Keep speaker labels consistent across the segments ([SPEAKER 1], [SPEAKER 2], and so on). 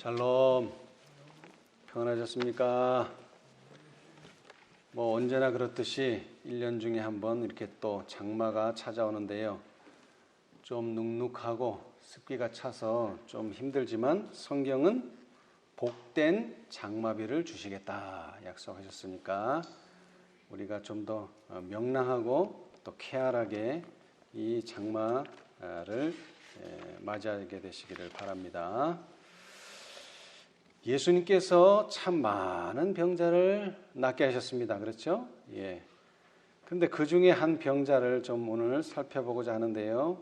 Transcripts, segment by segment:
[SPEAKER 1] 샬롬, 평안하셨습니까? 언제나 그렇듯이 1년 중에 한 번 이렇게 또 장마가 찾아오는데요. 좀 눅눅하고 습기가 차서 좀 힘들지만 성경은 복된 장마비를 주시겠다 약속하셨으니까 우리가 좀 더 명랑하고 또 쾌활하게 이 장마를 맞이하게 되시기를 바랍니다. 예수님께서 참 많은 병자를 낫게 하셨습니다. 그렇죠? 예. 근데 그 중에 한 병자를 좀 오늘 살펴보고자 하는데요.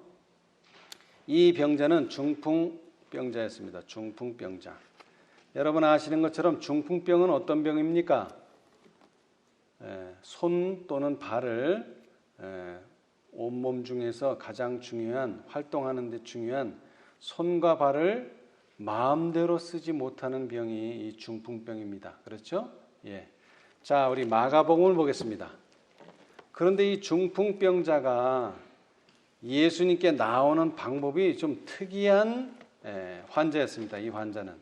[SPEAKER 1] 이 병자는 중풍병자였습니다. 중풍병자. 여러분 아시는 것처럼 중풍병은 어떤 병입니까? 손 또는 발을 온몸 중에서 가장 중요한, 활동하는 데 중요한 손과 발을 마음대로 쓰지 못하는 병이 이 중풍병입니다. 그렇죠? 예. 자, 우리 마가복음을 보겠습니다. 그런데 이 중풍병자가 예수님께 나오는 방법이 좀 특이한 환자였습니다. 이 환자는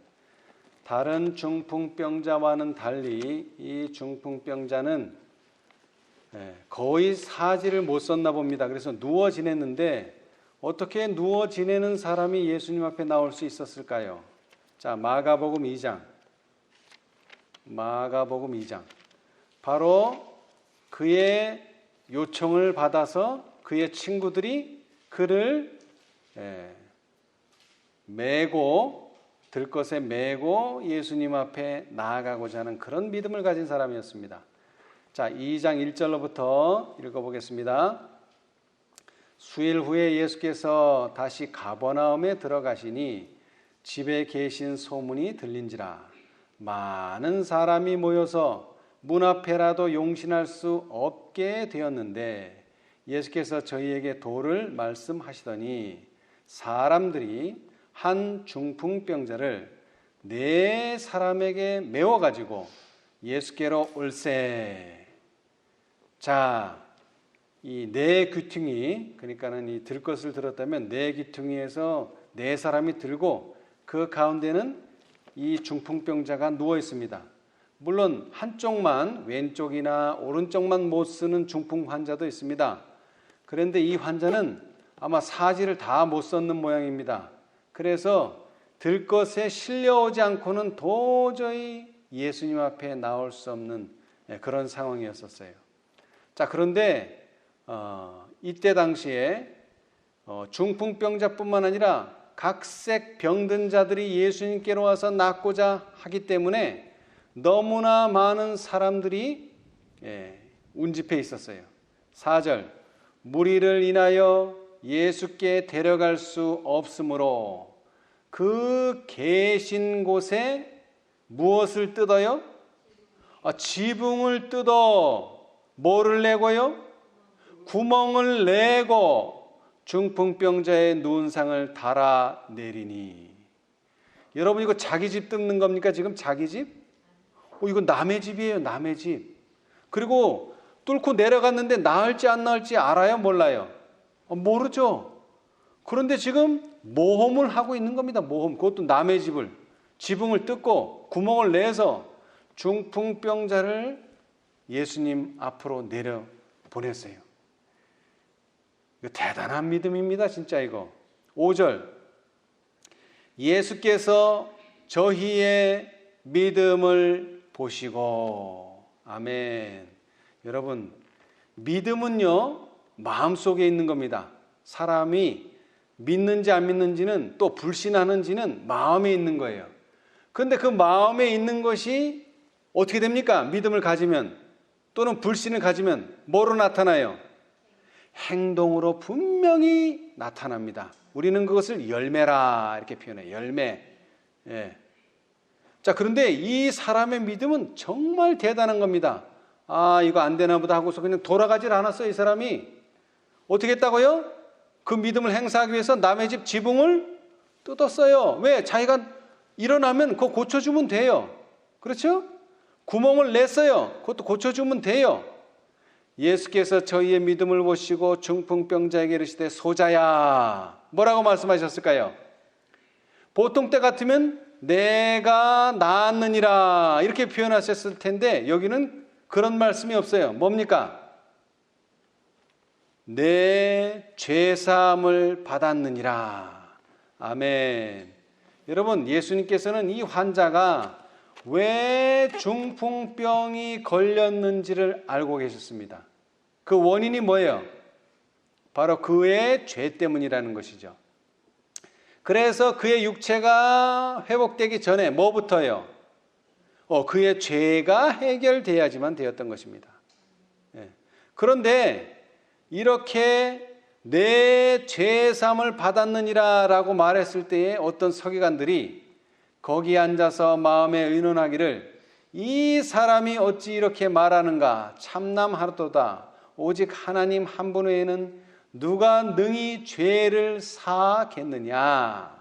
[SPEAKER 1] 다른 중풍병자와는 달리 이 중풍병자는 거의 사지를 못 썼나 봅니다. 그래서 누워 지냈는데 어떻게 누워 지내는 사람이 예수님 앞에 나올 수 있었을까요? 자, 마가복음 2장. 바로 그의 요청을 받아서 그의 친구들이 그를 들것에 메고 예수님 앞에 나아가고자 하는 그런 믿음을 가진 사람이었습니다. 자, 2장 1절로부터 읽어보겠습니다. 수일 후에 예수께서 다시 가버나움에 들어가시니 집에 계신 소문이 들린지라 많은 사람이 모여서 문 앞에라도 용신할 수 없게 되었는데 예수께서 저희에게 도를 말씀하시더니 사람들이 한 중풍병자를 4사람에게 메워가지고 예수께로 올세. 자, 이 4귀퉁이, 그러니까는 이 들것을 들었다면 4귀퉁이에서 4사람이 들고 그 가운데는 이 중풍병자가 누워 있습니다. 물론 한쪽만, 왼쪽이나 오른쪽만 못 쓰는 중풍 환자도 있습니다. 그런데 이 환자는 아마 사지를 다 못 썼는 모양입니다. 그래서 들것에 실려오지 않고는 도저히 예수님 앞에 나올 수 없는 그런 상황이었었어요. 자, 그런데 이때 당시에 중풍병자뿐만 아니라 각색 병든 자들이 예수님께로 와서 낫고자 하기 때문에 너무나 많은 사람들이 운집해 있었어요. 4절, 무리를 인하여 예수께 데려갈 수 없으므로 그 계신 곳에 무엇을 뜯어요? 지붕을 뜯어 뭐를 내고요? 구멍을 내고 중풍병자의 누운상을 달아내리니. 여러분 이거 자기 집 뜯는 겁니까? 지금 자기 집? 이거 남의 집이에요. 남의 집. 그리고 뚫고 내려갔는데 나을지 안 나을지 알아요? 몰라요? 모르죠. 그런데 지금 모험을 하고 있는 겁니다. 모험. 그것도 남의 집을, 지붕을 뜯고 구멍을 내서 중풍병자를 예수님 앞으로 내려 보냈어요. 이거 대단한 믿음입니다. 진짜 이거. 5절, 예수께서 저희의 믿음을 보시고. 아멘. 여러분, 믿음은요 마음속에 있는 겁니다. 사람이 믿는지 안 믿는지는, 또 불신하는지는 마음에 있는 거예요. 그런데 그 마음에 있는 것이 어떻게 됩니까? 믿음을 가지면, 또는 불신을 가지면 뭐로 나타나요? 행동으로 분명히 나타납니다. 우리는 그것을 열매라 이렇게 표현해요. 열매. 예. 자, 그런데 이 사람의 믿음은 정말 대단한 겁니다. 이거 안 되나 보다 하고서 그냥 돌아가질 않았어요. 이 사람이 어떻게 했다고요? 그 믿음을 행사하기 위해서 남의 집 지붕을 뜯었어요. 왜? 자기가 일어나면 그거 고쳐주면 돼요. 그렇죠? 구멍을 냈어요. 그것도 고쳐주면 돼요. 예수께서 저희의 믿음을 보시고 중풍병자에게 이르시되 소자야. 뭐라고 말씀하셨을까요? 보통 때 같으면 내가 나았느니라 이렇게 표현하셨을 텐데 여기는 그런 말씀이 없어요. 뭡니까? 내 죄사함을 받았느니라. 아멘. 여러분, 예수님께서는 이 환자가 왜 중풍병이 걸렸는지를 알고 계셨습니다. 그 원인이 뭐예요? 바로 그의 죄 때문이라는 것이죠. 그래서 그의 육체가 회복되기 전에 뭐부터요? 그의 죄가 해결돼야지만 되었던 것입니다. 그런데 이렇게 내 죄사함을 받았느니라 라고 말했을 때에 어떤 서기관들이 거기 앉아서 마음에 의논하기를 이 사람이 어찌 이렇게 말하는가 참남하도다. 오직 하나님 한 분 외에는 누가 능히 죄를 사하겠느냐.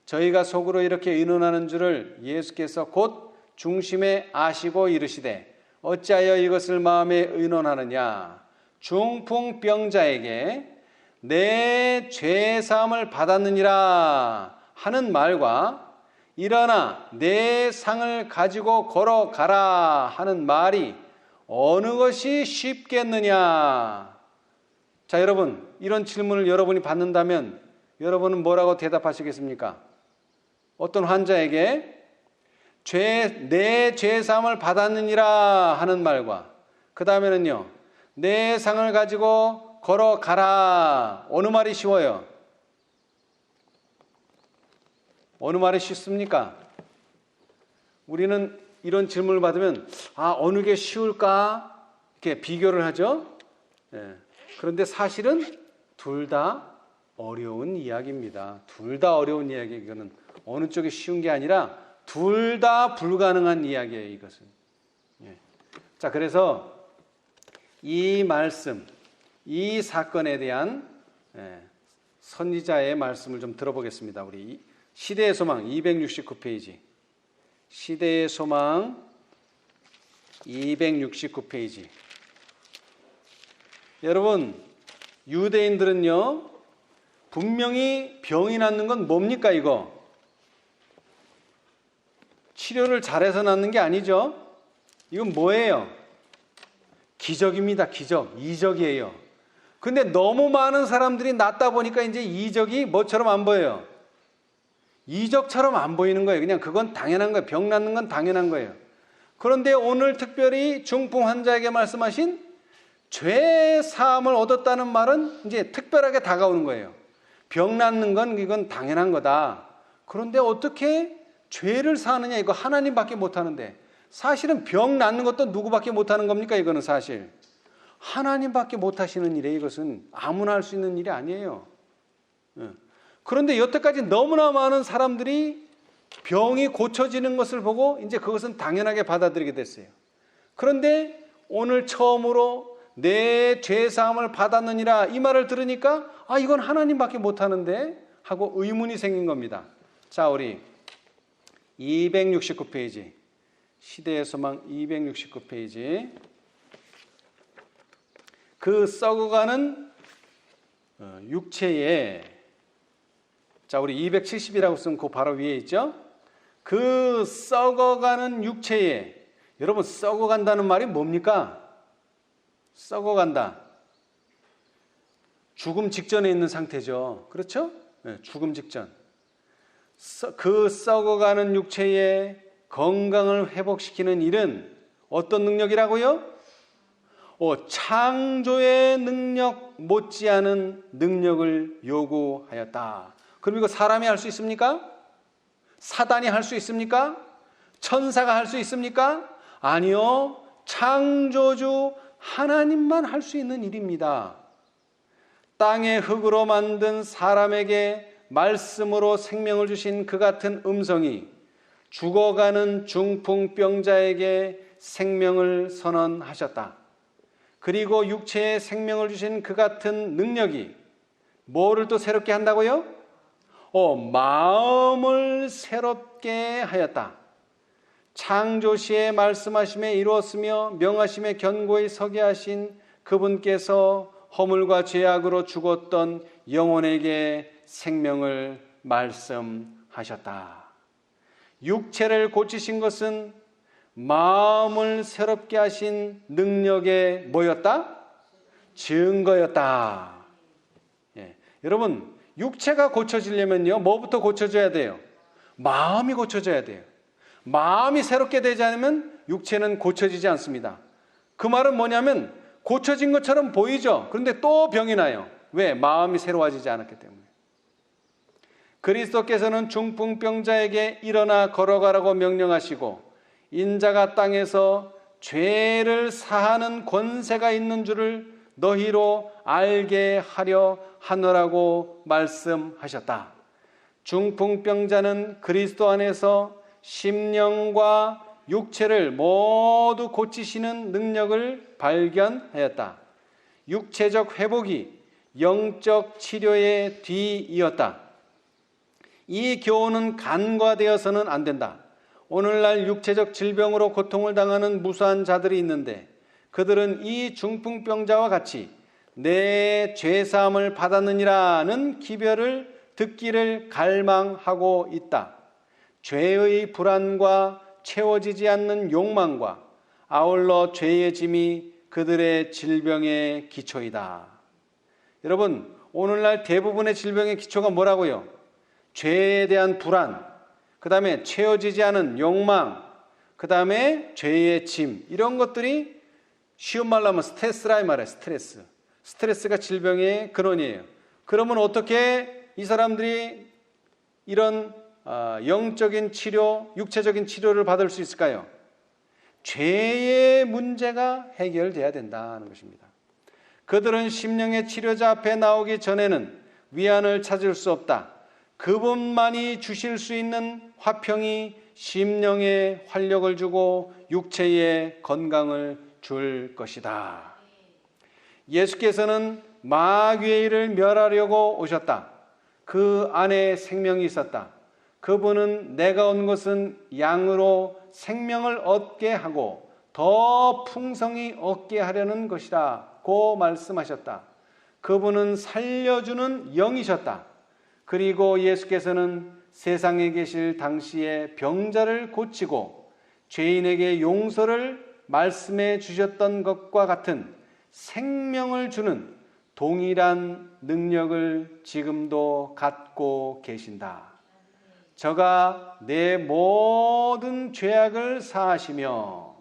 [SPEAKER 1] 저희가 속으로 이렇게 의논하는 줄을 예수께서 곧 중심에 아시고 이르시되 어찌하여 이것을 마음에 의논하느냐. 중풍병자에게 내 죄사함을 받았느니라 하는 말과 일어나 내 상을 가지고 걸어가라 하는 말이 어느 것이 쉽겠느냐. 자, 여러분, 이런 질문을 여러분이 받는다면 여러분은 뭐라고 대답하시겠습니까? 어떤 환자에게 내 죄사함을 받았느니라 하는 말과 그 다음에는요, 내 상을 가지고 걸어가라. 어느 말이 쉬워요? 어느 말이 쉽습니까? 우리는 이런 질문을 받으면 어느 게 쉬울까? 이렇게 비교를 하죠. 그런데 사실은 둘 다 어려운 이야기입니다. 둘 다 어려운 이야기. 이거는 어느 쪽이 쉬운 게 아니라 둘 다 불가능한 이야기예요. 이것은. 자, 그래서 이 말씀, 이 사건에 대한 선지자의 말씀을 좀 들어보겠습니다. 우리 시대의 소망 269페이지. 시대의 소망 269페이지. 여러분, 유대인들은요, 분명히 병이 낫는 건 뭡니까, 이거? 치료를 잘해서 낫는 게 아니죠? 이건 뭐예요? 기적입니다, 기적. 이적이에요. 근데 너무 많은 사람들이 낫다 보니까 이제 이적이 뭐처럼 안 보여요? 이적처럼 안 보이는 거예요. 그냥 그건 당연한 거예요. 병 낫는 건 당연한 거예요. 그런데 오늘 특별히 중풍 환자에게 말씀하신 죄 사함을 얻었다는 말은 이제 특별하게 다가오는 거예요. 병 낫는 건 이건 당연한 거다. 그런데 어떻게 죄를 사느냐? 이거 하나님밖에 못하는데. 사실은 병 낫는 것도 누구밖에 못하는 겁니까? 이거는 사실 하나님밖에 못하시는 일이에요. 이것은 아무나 할 수 있는 일이 아니에요. 그런데 여태까지 너무나 많은 사람들이 병이 고쳐지는 것을 보고 이제 그것은 당연하게 받아들이게 됐어요. 그런데 오늘 처음으로 내 죄사함을 받았느니라 이 말을 들으니까 이건 하나님밖에 못하는데 하고 의문이 생긴 겁니다. 자, 우리 269페이지 시대의 소망 269페이지 그 썩어가는 육체에 자, 우리 270이라고 쓴 그 바로 위에 있죠? 그 썩어가는 육체에 여러분 썩어간다는 말이 뭡니까? 썩어간다. 죽음 직전에 있는 상태죠. 그렇죠? 네, 죽음 직전. 그 썩어가는 육체의 건강을 회복시키는 일은 어떤 능력이라고요? 창조의 능력 못지않은 능력을 요구하였다. 그럼 이거 사람이 할 수 있습니까? 사단이 할 수 있습니까? 천사가 할 수 있습니까? 아니요. 창조주 하나님만 할 수 있는 일입니다. 땅의 흙으로 만든 사람에게 말씀으로 생명을 주신 그 같은 음성이 죽어가는 중풍병자에게 생명을 선언하셨다. 그리고 육체에 생명을 주신 그 같은 능력이 뭐를 또 새롭게 한다고요? 마음을 새롭게 하였다. 창조시에 말씀하심에 이루었으며 명하심에 견고히 서게 하신 그분께서 허물과 죄악으로 죽었던 영혼에게 생명을 말씀하셨다. 육체를 고치신 것은 마음을 새롭게 하신 능력의 뭐였다? 증거였다. 예. 여러분, 육체가 고쳐지려면요, 뭐부터 고쳐져야 돼요? 마음이 고쳐져야 돼요. 마음이 새롭게 되지 않으면 육체는 고쳐지지 않습니다. 그 말은 뭐냐면 고쳐진 것처럼 보이죠. 그런데 또 병이 나요. 왜? 마음이 새로워지지 않았기 때문에. 그리스도께서는 중풍병자에게 일어나 걸어가라고 명령하시고 인자가 땅에서 죄를 사하는 권세가 있는 줄을 너희로 알게 하려 하노라고 말씀하셨다. 중풍병자는 그리스도 안에서 심령과 육체를 모두 고치시는 능력을 발견하였다. 육체적 회복이 영적 치료의 뒤이었다. 이 교훈은 간과되어서는 안 된다. 오늘날 육체적 질병으로 고통을 당하는 무수한 자들이 있는데 그들은 이 중풍병자와 같이 내 죄사함을 받았느니라는 기별을 듣기를 갈망하고 있다. 죄의 불안과 채워지지 않는 욕망과 아울러 죄의 짐이 그들의 질병의 기초이다. 여러분, 오늘날 대부분의 질병의 기초가 뭐라고요? 죄에 대한 불안, 그 다음에 채워지지 않은 욕망, 그 다음에 죄의 짐, 이런 것들이 쉬운 말로 하면 스트레스라 이 말이에요. 스트레스가 질병의 근원이에요. 그러면 어떻게 이 사람들이 이런 영적인 치료, 육체적인 치료를 받을 수 있을까요? 죄의 문제가 해결돼야 된다는 것입니다. 그들은 심령의 치료자 앞에 나오기 전에는 위안을 찾을 수 없다. 그분만이 주실 수 있는 화평이 심령에 활력을 주고 육체에 건강을 줄 것이다. 예수께서는 마귀의 일을 멸하려고 오셨다. 그 안에 생명이 있었다. 그분은 내가 온 것은 양으로 생명을 얻게 하고 더 풍성히 얻게 하려는 것이라고 말씀하셨다. 그분은 살려주는 영이셨다. 그리고 예수께서는 세상에 계실 당시에 병자를 고치고 죄인에게 용서를 말씀해 주셨던 것과 같은 생명을 주는 동일한 능력을 지금도 갖고 계신다. 저가 내 모든 죄악을 사하시며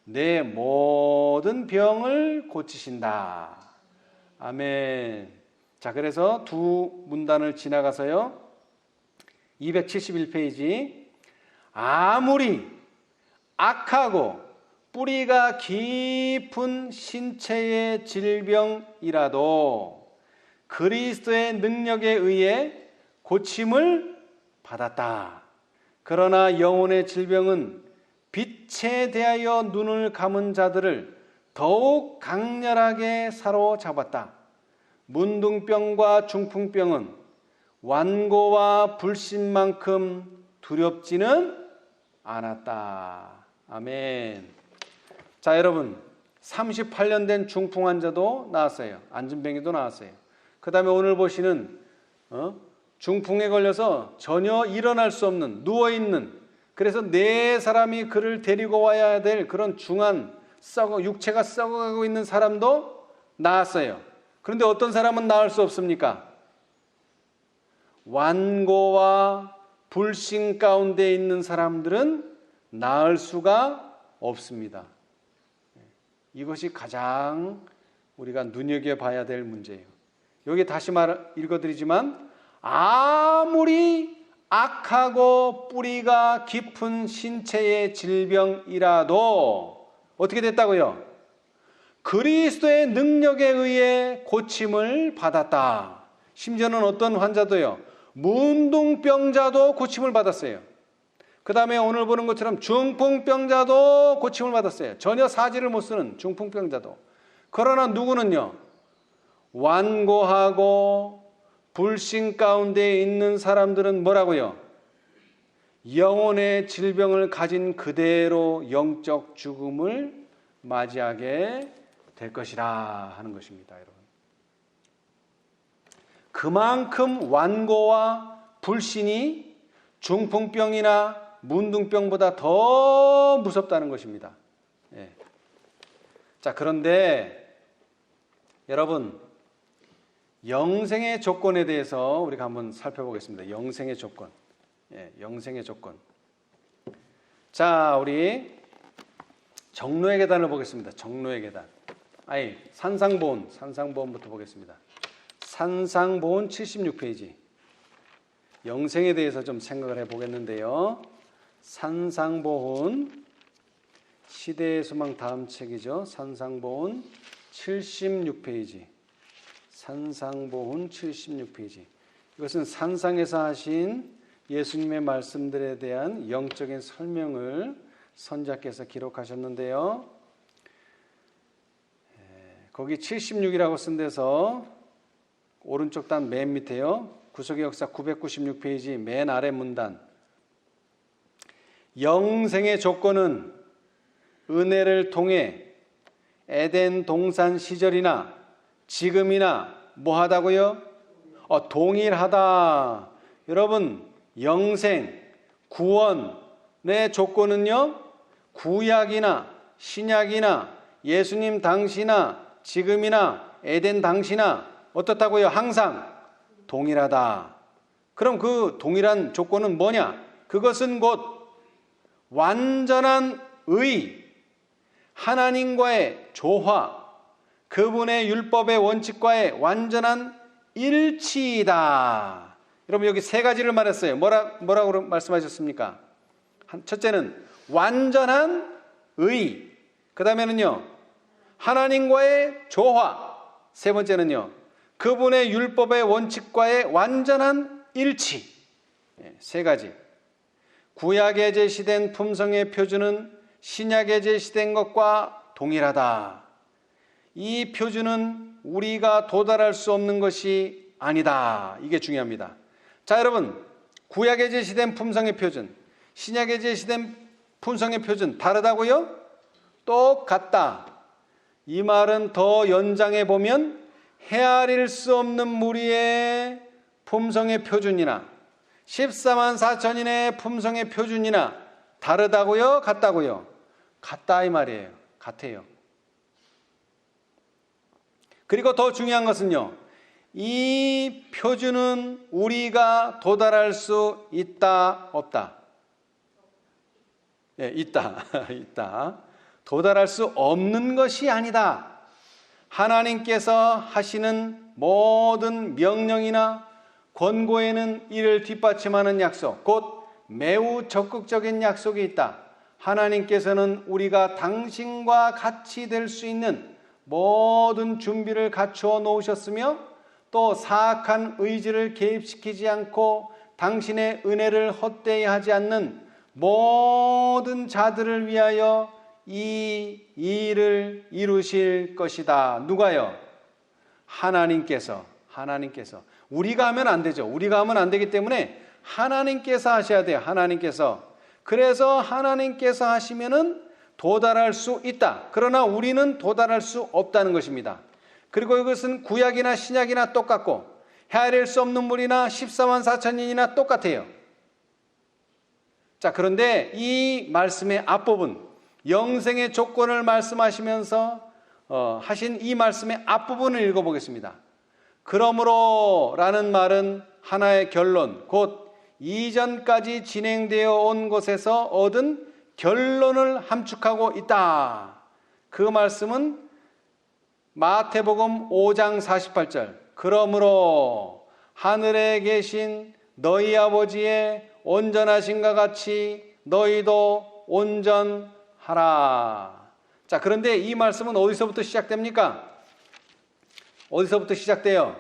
[SPEAKER 1] 내 모든 병을 고치신다. 아멘. 자, 그래서 두 문단을 지나가서요, 271페이지. 아무리 악하고 뿌리가 깊은 신체의 질병이라도 그리스도의 능력에 의해 고침을 받았다. 그러나 영혼의 질병은 빛에 대하여 눈을 감은 자들을 더욱 강렬하게 사로잡았다. 문둥병과 중풍병은 완고와 불신만큼 두렵지는 않았다. 아멘. 자, 여러분, 38년 된 중풍 환자도 나왔어요. 안진뱅이도 나왔어요. 그 다음에 오늘 보시는 중풍에 걸려서 전혀 일어날 수 없는, 누워있는, 그래서 네 사람이 그를 데리고 와야 될 그런 중한 육체가 썩어가고 있는 사람도 나았어요. 그런데 어떤 사람은 나을 수 없습니까? 완고와 불신 가운데 있는 사람들은 나을 수가 없습니다. 이것이 가장 우리가 눈여겨봐야 될 문제예요. 여기 다시 읽어드리지만 아무리 악하고 뿌리가 깊은 신체의 질병이라도 어떻게 됐다고요? 그리스도의 능력에 의해 고침을 받았다. 심지어는 어떤 환자도요, 문둥병자도 고침을 받았어요. 그 다음에 오늘 보는 것처럼 중풍병자도 고침을 받았어요. 전혀 사지를 못 쓰는 중풍병자도. 그러나 누구는요, 완고하고 불신 가운데 있는 사람들은 뭐라고요? 영혼의 질병을 가진 그대로 영적 죽음을 맞이하게 될 것이라 하는 것입니다, 여러분. 그만큼 완고와 불신이 중풍병이나 문둥병보다 더 무섭다는 것입니다. 예. 자, 그런데 여러분, 영생의 조건에 대해서 우리가 한번 살펴보겠습니다. 영생의 조건. 예, 영생의 조건. 자, 우리 정로의 계단을 보겠습니다. 정로의 계단. 산상보훈부터 보겠습니다. 산상보훈 76페이지. 영생에 대해서 좀 생각을 해보겠는데요. 산상보훈, 시대의 소망 다음 책이죠. 산상보훈 76페이지. 산상보훈 76페이지. 이것은 산상에서 하신 예수님의 말씀들에 대한 영적인 설명을 선자께서 기록하셨는데요. 거기 76이라고 쓴 데서 오른쪽 단 맨 밑에요. 구속의 역사 996페이지 맨 아래 문단. 영생의 조건은 은혜를 통해 에덴 동산 시절이나 지금이나 뭐하다고요? 동일하다. 여러분, 영생, 구원의 조건은요, 구약이나 신약이나 예수님 당시나 지금이나 에덴 당시나 어떻다고요? 항상 동일하다. 그럼 그 동일한 조건은 뭐냐? 그것은 곧 완전한 의, 하나님과의 조화, 그분의 율법의 원칙과의 완전한 일치이다. 여러분, 여기 세 가지를 말했어요. 뭐라고 말씀하셨습니까? 첫째는 완전한 의, 그 다음에는요 하나님과의 조화, 세 번째는요 그분의 율법의 원칙과의 완전한 일치. 세 가지. 구약에 제시된 품성의 표준은 신약에 제시된 것과 동일하다. 이 표준은 우리가 도달할 수 없는 것이 아니다. 이게 중요합니다. 자, 여러분, 구약에 제시된 품성의 표준, 신약에 제시된 품성의 표준 다르다고요? 똑같다. 이 말은 더 연장해 보면 헤아릴 수 없는 무리의 품성의 표준이나 14만 4천인의 품성의 표준이나 다르다고요? 같다고요? 같다 이 말이에요. 같아요. 그리고 더 중요한 것은요, 이 표준은 우리가 도달할 수 있다, 없다? 네, 있다. 있다. 도달할 수 없는 것이 아니다. 하나님께서 하시는 모든 명령이나 권고에는 이를 뒷받침하는 약속, 곧 매우 적극적인 약속이 있다. 하나님께서는 우리가 당신과 같이 될 수 있는 모든 준비를 갖추어 놓으셨으며 또 사악한 의지를 개입시키지 않고 당신의 은혜를 헛되이 하지 않는 모든 자들을 위하여 이 일을 이루실 것이다. 누가요? 하나님께서. 우리가 하면 안 되죠. 우리가 하면 안 되기 때문에 하나님께서 하셔야 돼요. 하나님께서. 그래서 하나님께서 하시면은 도달할 수 있다. 그러나 우리는 도달할 수 없다는 것입니다. 그리고 이것은 구약이나 신약이나 똑같고 헤아릴 수 없는 물이나 14만 4천인이나 똑같아요. 자, 그런데 이 말씀의 앞부분, 영생의 조건을 말씀하시면서 하신 이 말씀의 앞부분을 읽어보겠습니다. 그러므로 라는 말은 하나의 결론, 곧 이전까지 진행되어 온 것에서 얻은 결론을 함축하고 있다. 그 말씀은 마태복음 5장 48절. 그러므로 하늘에 계신 너희 아버지의 온전하신가 같이 너희도 온전하라. 자, 그런데 이 말씀은 어디서부터 시작됩니까? 어디서부터 시작돼요?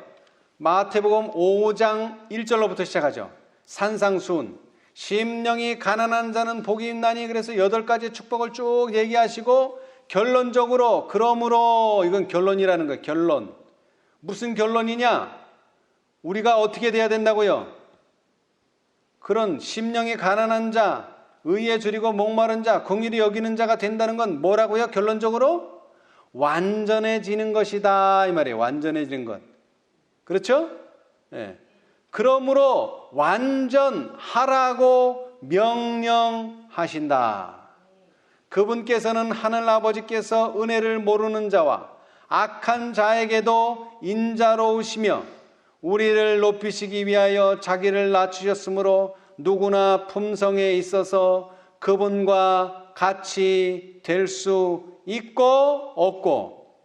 [SPEAKER 1] 마태복음 5장 1절로부터 시작하죠. 산상수훈, 심령이 가난한 자는 복이 있나니, 그래서 8가지 축복을 쭉 얘기하시고 결론적으로 그러므로, 이건 결론이라는 거예요. 결론. 무슨 결론이냐? 우리가 어떻게 돼야 된다고요? 그런 심령이 가난한 자, 의에 줄이고 목마른 자, 긍휼히 여기는 자가 된다는 건 뭐라고요? 결론적으로 완전해지는 것이다 이 말이에요. 완전해지는 것. 그렇죠? 네. 그러므로 완전하라고 명령하신다. 그분께서는 하늘 아버지께서 은혜를 모르는 자와 악한 자에게도 인자로우시며 우리를 높이시기 위하여 자기를 낮추셨으므로 누구나 품성에 있어서 그분과 같이 될 수 있고 없고,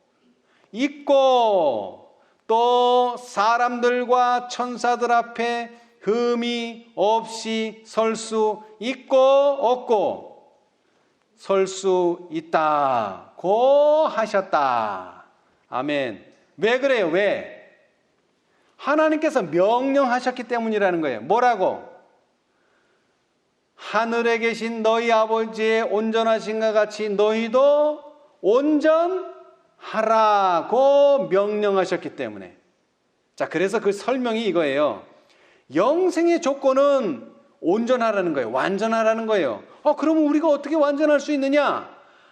[SPEAKER 1] 있고 또 사람들과 천사들 앞에 흠이 없이 설 수 있고 없고, 설 수 있다고 하셨다. 아멘. 왜 그래요? 왜? 하나님께서 명령하셨기 때문이라는 거예요. 뭐라고? 하늘에 계신 너희 아버지의 온전하신가 같이 너희도 온전하라고 명령하셨기 때문에. 자, 그래서 그 설명이 이거예요. 영생의 조건은 온전하라는 거예요. 완전하라는 거예요. 그러면 우리가 어떻게 완전할 수 있느냐?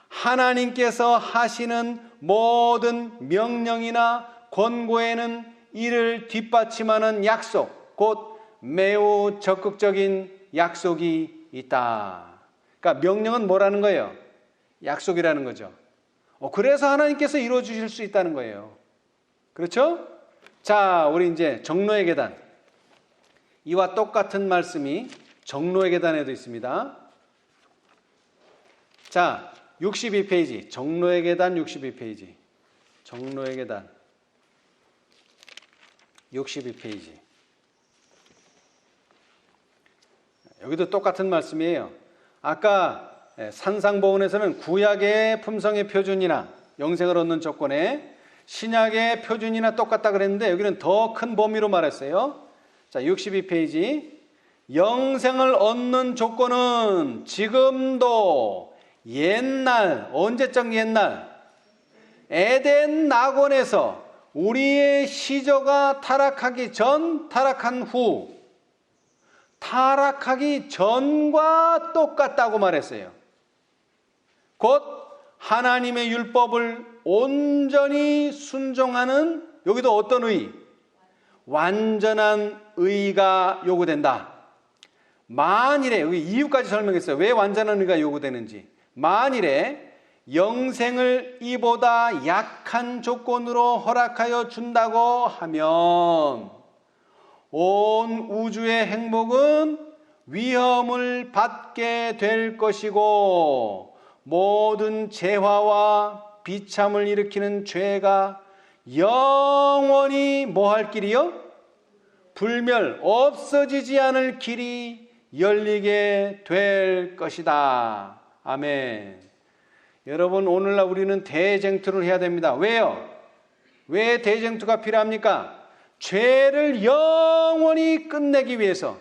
[SPEAKER 1] 하나님께서 하시는 모든 명령이나 권고에는 이를 뒷받침하는 약속, 곧 매우 적극적인 약속이 있다. 그러니까 명령은 뭐라는 거예요? 약속이라는 거죠. 그래서 하나님께서 이루어 주실 수 있다는 거예요. 그렇죠? 자, 우리 이제 정로의 계단. 이와 똑같은 말씀이 정로의 계단에도 있습니다. 자, 62페이지. 정로의 계단 62페이지. 정로의 계단 62페이지. 여기도 똑같은 말씀이에요. 아까 산상보훈에서는 구약의 품성의 표준이나 영생을 얻는 조건에 신약의 표준이나 똑같다 그랬는데 여기는 더 큰 범위로 말했어요. 자, 62페이지. 영생을 얻는 조건은 지금도 옛날, 언제적 옛날, 에덴 낙원에서 우리의 시조가 타락하기 전, 타락한 후, 타락하기 전과 똑같다고 말했어요. 곧 하나님의 율법을 온전히 순종하는, 여기도 어떤 의? 완전한 의가 요구된다. 만일에, 여기 이유까지 설명했어요. 왜 완전한 의가 요구되는지. 만일에 영생을 이보다 약한 조건으로 허락하여 준다고 하면 온 우주의 행복은 위험을 받게 될 것이고 모든 재화와 비참을 일으키는 죄가 영원히 뭐 할 길이요? 불멸, 없어지지 않을 길이 열리게 될 것이다. 아멘. 여러분, 오늘날 우리는 대쟁투를 해야 됩니다. 왜요? 왜 대쟁투가 필요합니까? 죄를 영원히 끝내기 위해서,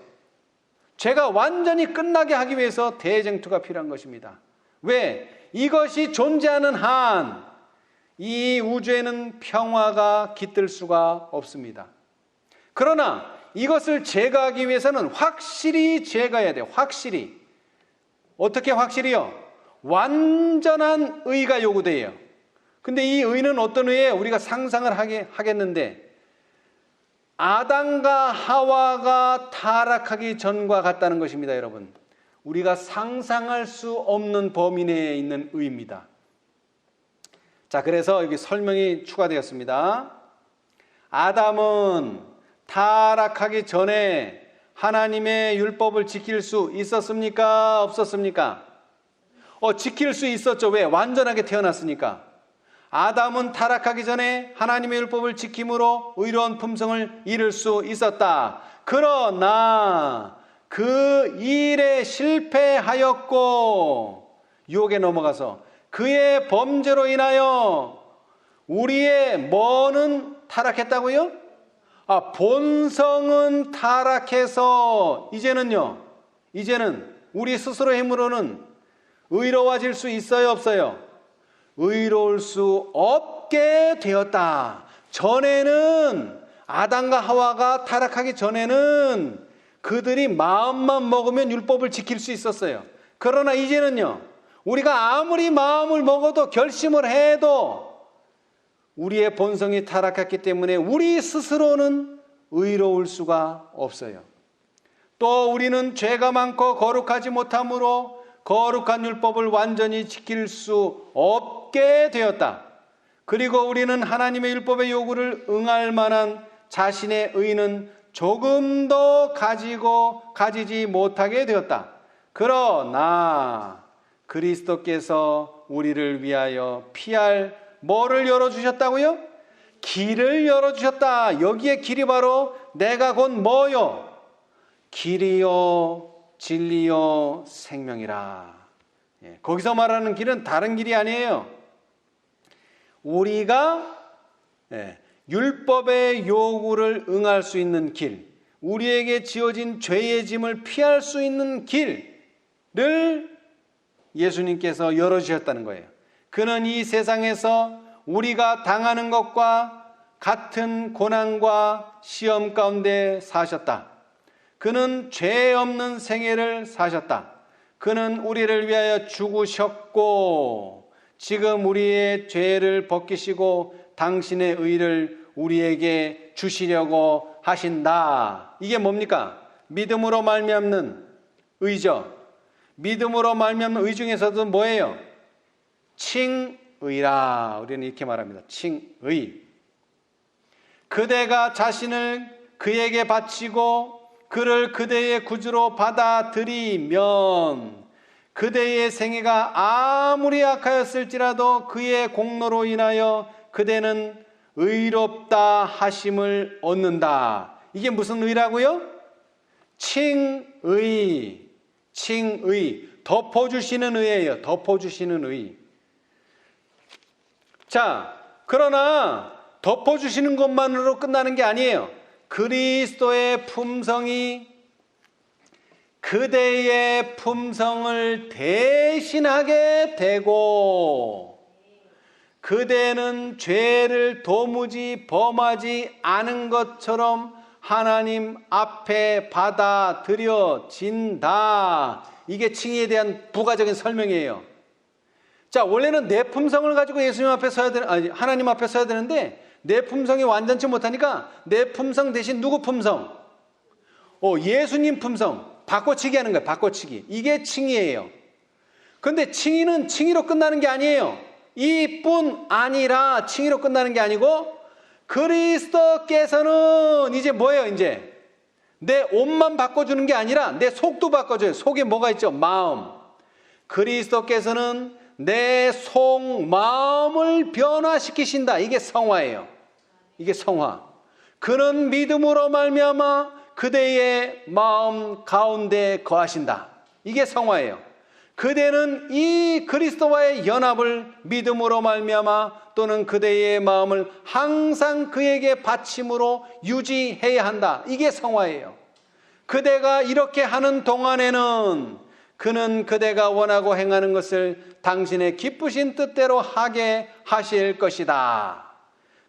[SPEAKER 1] 죄가 완전히 끝나게 하기 위해서 대쟁투가 필요한 것입니다. 왜? 이것이 존재하는 한 이 우주에는 평화가 깃들 수가 없습니다. 그러나 이것을 제거하기 위해서는 확실히 제거해야 돼요. 확실히. 어떻게 확실히요? 완전한 의가 요구돼요. 근데 이 의는 어떤 의예요? 우리가 상상을 하겠는데 아담과 하와가 타락하기 전과 같다는 것입니다, 여러분. 우리가 상상할 수 없는 범위 내에 있는 의입니다. 자, 그래서 여기 설명이 추가되었습니다. 아담은 타락하기 전에 하나님의 율법을 지킬 수 있었습니까? 없었습니까? 지킬 수 있었죠. 왜? 완전하게 태어났으니까. 아담은 타락하기 전에 하나님의 율법을 지킴으로 의로운 품성을 이룰 수 있었다. 그러나 그 일에 실패하였고 유혹에 넘어가서 그의 범죄로 인하여 우리의 뭐는 타락했다고요? 본성은 타락해서 이제는 우리 스스로의 힘으로는 의로워질 수 있어요, 없어요? 의로울 수 없게 되었다. 전에는 아담과 하와가 타락하기 전에는 그들이 마음만 먹으면 율법을 지킬 수 있었어요. 그러나 이제는요, 우리가 아무리 마음을 먹어도 결심을 해도 우리의 본성이 타락했기 때문에 우리 스스로는 의로울 수가 없어요. 또 우리는 죄가 많고 거룩하지 못함으로 거룩한 율법을 완전히 지킬 수 없게 되었다. 그리고 우리는 하나님의 율법의 요구를 응할 만한 자신의 의는 조금도 가지지 못하게 되었다. 그러나 그리스도께서 우리를 위하여 피할 뭐를 열어주셨다고요? 길을 열어주셨다. 여기에 길이 바로 내가 곧 뭐요? 길이요 진리요 생명이라. 거기서 말하는 길은 다른 길이 아니에요. 우리가 율법의 요구를 응할 수 있는 길, 우리에게 지어진 죄의 짐을 피할 수 있는 길을 예수님께서 열어주셨다는 거예요. 그는 이 세상에서 우리가 당하는 것과 같은 고난과 시험 가운데 사셨다. 그는 죄 없는 생애를 사셨다. 그는 우리를 위하여 죽으셨고 지금 우리의 죄를 벗기시고 당신의 의를 우리에게 주시려고 하신다. 이게 뭡니까? 믿음으로 말미암는 의죠. 믿음으로 말미암는 의 중에서도 뭐예요? 칭의라. 우리는 이렇게 말합니다. 칭의. 그대가 자신을 그에게 바치고 그를 그대의 구주로 받아들이면 그대의 생애가 아무리 악하였을지라도 그의 공로로 인하여 그대는 의롭다 하심을 얻는다. 이게 무슨 의라고요? 칭의. 칭의. 덮어주시는 의예요. 덮어주시는 의. 자, 그러나 덮어주시는 것만으로 끝나는 게 아니에요. 그리스도의 품성이 그대의 품성을 대신하게 되고 그대는 죄를 도무지 범하지 않은 것처럼 하나님 앞에 받아들여진다. 이게 칭의에 대한 부가적인 설명이에요. 자, 원래는 내 품성을 가지고 예수님 앞에 하나님 앞에 서야 되는데 내 품성이 완전치 못하니까 내 품성 대신 누구 품성? 예수님 품성. 바꿔치기 하는 거예요. 바꿔치기. 이게 칭의예요. 그런데 칭의는 칭의로 끝나는 게 아니에요. 이뿐 아니라 칭의로 끝나는 게 아니고 그리스도께서는 이제 뭐예요? 이제 내 옷만 바꿔주는 게 아니라 내 속도 바꿔줘요. 속에 뭐가 있죠? 마음. 그리스도께서는 내 속 마음을 변화시키신다. 이게 성화예요. 이게 성화. 그는 믿음으로 말미암아 그대의 마음 가운데 거하신다. 이게 성화예요. 그대는 이 그리스도와의 연합을 믿음으로 말미암아 또는 그대의 마음을 항상 그에게 바침으로 유지해야 한다. 이게 성화예요. 그대가 이렇게 하는 동안에는 그는 그대가 원하고 행하는 것을 당신의 기쁘신 뜻대로 하게 하실 것이다.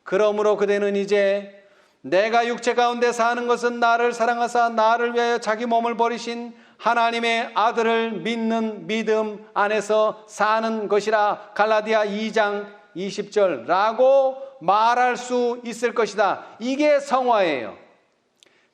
[SPEAKER 1] 그러므로 그대는 이제 내가 육체 가운데 사는 것은 나를 사랑하사 나를 위하여 자기 몸을 버리신 하나님의 아들을 믿는 믿음 안에서 사는 것이라. 갈라디아 2장 20절 라고 말할 수 있을 것이다. 이게 성화예요.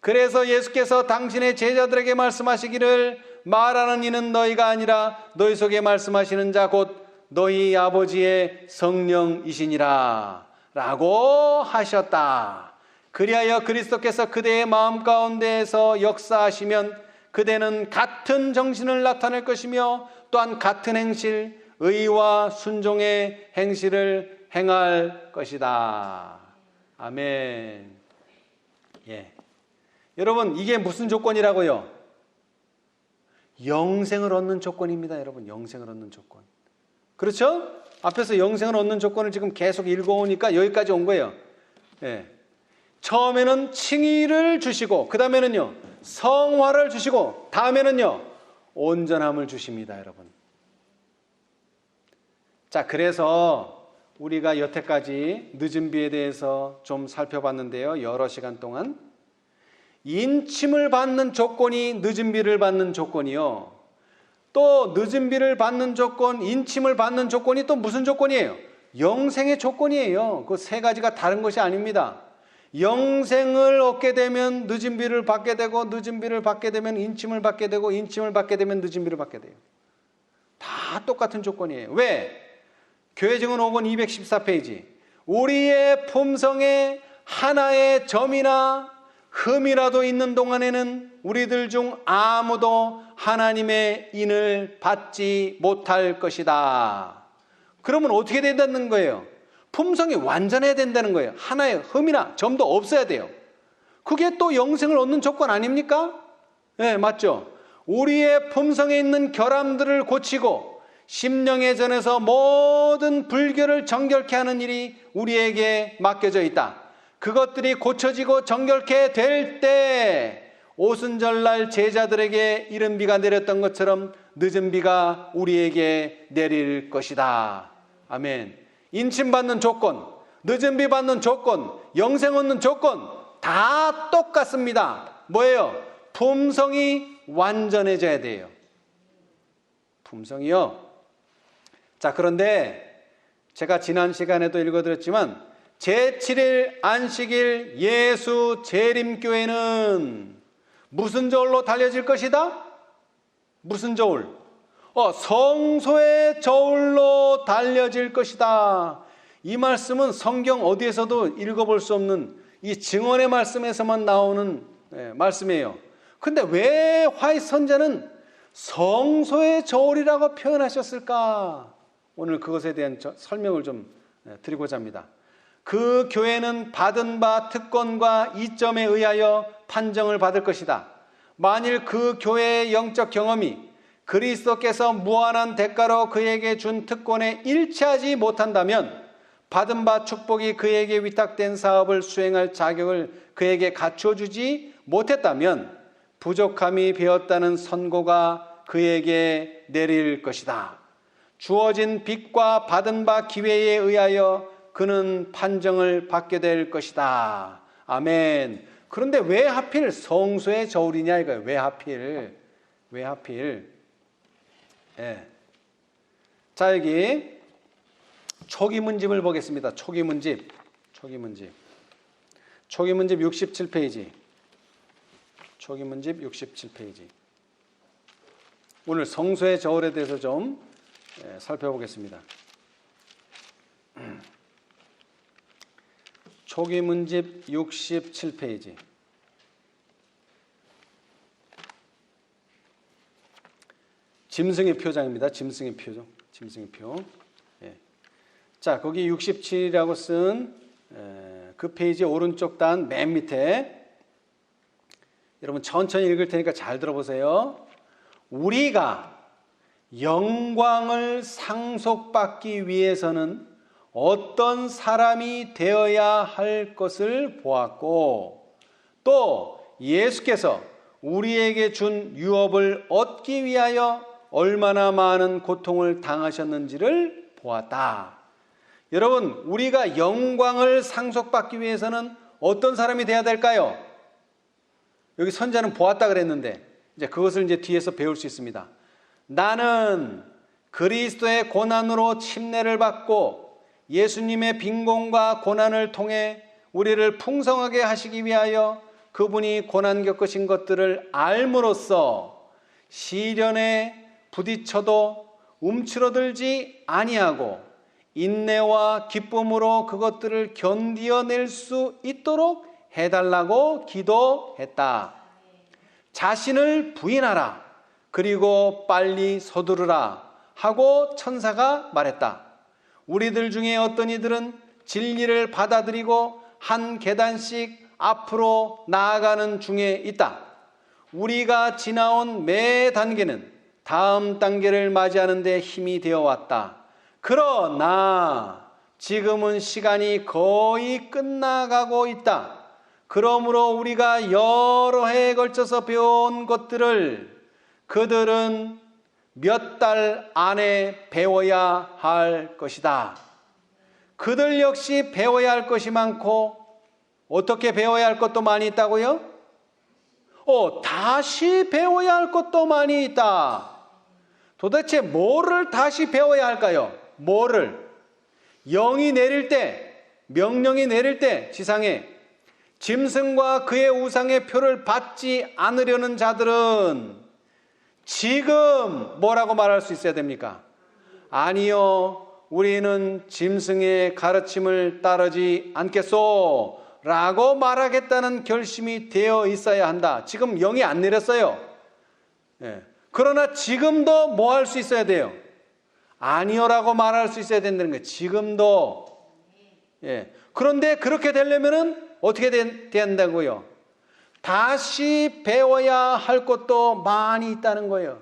[SPEAKER 1] 그래서 예수께서 당신의 제자들에게 말씀하시기를 말하는 이는 너희가 아니라 너희 속에 말씀하시는 자 곧 너희 아버지의 성령이시니라 라고 하셨다. 그리하여 그리스도께서 그대의 마음 가운데에서 역사하시면 그대는 같은 정신을 나타낼 것이며 또한 같은 행실, 의와 순종의 행실을 행할 것이다. 아멘. 예. 여러분, 이게 무슨 조건이라고요? 영생을 얻는 조건입니다. 여러분, 영생을 얻는 조건. 그렇죠? 앞에서 영생을 얻는 조건을 지금 계속 읽어오니까 여기까지 온 거예요. 예. 처음에는 칭의를 주시고 그 다음에는요 성화를 주시고 다음에는요 온전함을 주십니다. 여러분. 자, 그래서 우리가 여태까지 늦은 비에 대해서 좀 살펴봤는데요. 여러 시간 동안 인침을 받는 조건이 늦은 비를 받는 조건이요. 또 늦은 비를 받는 조건, 인침을 받는 조건이 또 무슨 조건이에요? 영생의 조건이에요. 그 세 가지가 다른 것이 아닙니다. 영생을 얻게 되면 늦은 비를 받게 되고, 늦은 비를 받게 되면 인침을 받게 되고, 인침을 받게 되면 늦은 비를 받게 돼요. 다 똑같은 조건이에요. 왜? 교회 증언 5권 214페이지. 우리의 품성에 하나의 점이나 흠이라도 있는 동안에는 우리들 중 아무도 하나님의 인을 받지 못할 것이다. 그러면 어떻게 된다는 거예요? 품성이 완전해야 된다는 거예요. 하나의 흠이나 점도 없어야 돼요. 그게 또 영생을 얻는 조건 아닙니까? 네, 맞죠? 우리의 품성에 있는 결함들을 고치고 심령의 전에서 모든 불교를 정결케 하는 일이 우리에게 맡겨져 있다. 그것들이 고쳐지고 정결케 될 때 오순절날 제자들에게 이른 비가 내렸던 것처럼 늦은 비가 우리에게 내릴 것이다. 아멘. 인침받는 조건, 늦은 비 받는 조건, 영생 얻는 조건 다 똑같습니다. 뭐예요? 품성이 완전해져야 돼요. 품성이요. 자, 그런데 제가 지난 시간에도 읽어드렸지만 제7일 안식일 예수 재림교회는 무슨 저울로 달려질 것이다? 무슨 저울? 성소의 저울로 달려질 것이다. 이 말씀은 성경 어디에서도 읽어볼 수 없는 이 증언의 말씀에서만 나오는 말씀이에요. 근데 왜 화이 선자는 성소의 저울이라고 표현하셨을까? 오늘 그것에 대한 설명을 좀 드리고자 합니다. 그 교회는 받은 바 특권과 이점에 의하여 판정을 받을 것이다. 만일 그 교회의 영적 경험이 그리스도께서 무한한 대가로 그에게 준 특권에 일치하지 못한다면, 받은 바 축복이 그에게 위탁된 사업을 수행할 자격을 그에게 갖추어 주지 못했다면 부족함이 배었다는 선고가 그에게 내릴 것이다. 주어진 빚과 받은 바 기회에 의하여 그는 판정을 받게 될 것이다. 아멘. 그런데 왜 하필 성소의 저울이냐 이거예요. 왜 하필? 예. 자, 여기 초기문집을 보겠습니다. 초기문집 67페이지. 초기문집 67페이지. 오늘 성소의 저울에 대해서 좀 살펴보겠습니다. 초기문집 67페이지. 짐승의 표장입니다. 짐승의 표. 예. 자, 거기 67이라고 쓴 그 페이지 오른쪽 단 맨 밑에, 여러분 천천히 읽을 테니까 잘 들어보세요. 우리가 영광을 상속받기 위해서는 어떤 사람이 되어야 할 것을 보았고, 또 예수께서 우리에게 준 유업을 얻기 위하여 얼마나 많은 고통을 당하셨는지를 보았다. 여러분, 우리가 영광을 상속받기 위해서는 어떤 사람이 되어야 될까요? 여기 선자는 보았다 그랬는데 이제 그것을 이제 뒤에서 배울 수 있습니다. 나는 그리스도의 고난으로 침례를 받고 예수님의 빈곤과 고난을 통해 우리를 풍성하게 하시기 위하여 그분이 고난 겪으신 것들을 알므로써 시련에 부딪혀도 움츠러들지 아니하고 인내와 기쁨으로 그것들을 견디어낼 수 있도록 해달라고 기도했다. 자신을 부인하라. 그리고 빨리 서두르라 하고 천사가 말했다. 우리들 중에 어떤 이들은 진리를 받아들이고 한 계단씩 앞으로 나아가는 중에 있다. 우리가 지나온 매 단계는 다음 단계를 맞이하는 데 힘이 되어 왔다. 그러나 지금은 시간이 거의 끝나가고 있다. 그러므로 우리가 여러 해에 걸쳐서 배워온 것들을 그들은 몇 달 안에 배워야 할 것이다. 그들 역시 배워야 할 것이 많고, 어떻게 배워야 할 것도 많이 있다고요? 다시 배워야 할 것도 많이 있다. 도대체 뭐를 다시 배워야 할까요? 뭐를? 영이 내릴 때, 명령이 내릴 때 지상에 짐승과 그의 우상의 표를 받지 않으려는 자들은 지금 뭐라고 말할 수 있어야 됩니까? 아니요, 우리는 짐승의 가르침을 따르지 않겠소 라고 말하겠다는 결심이 되어 있어야 한다. 지금 영이 안 내렸어요. 예. 그러나 지금도 뭐 할 수 있어야 돼요? 아니요라고 말할 수 있어야 된다는 거예요. 지금도. 예. 그런데 그렇게 되려면은 어떻게 된다고요? 다시 배워야 할 것도 많이 있다는 거예요.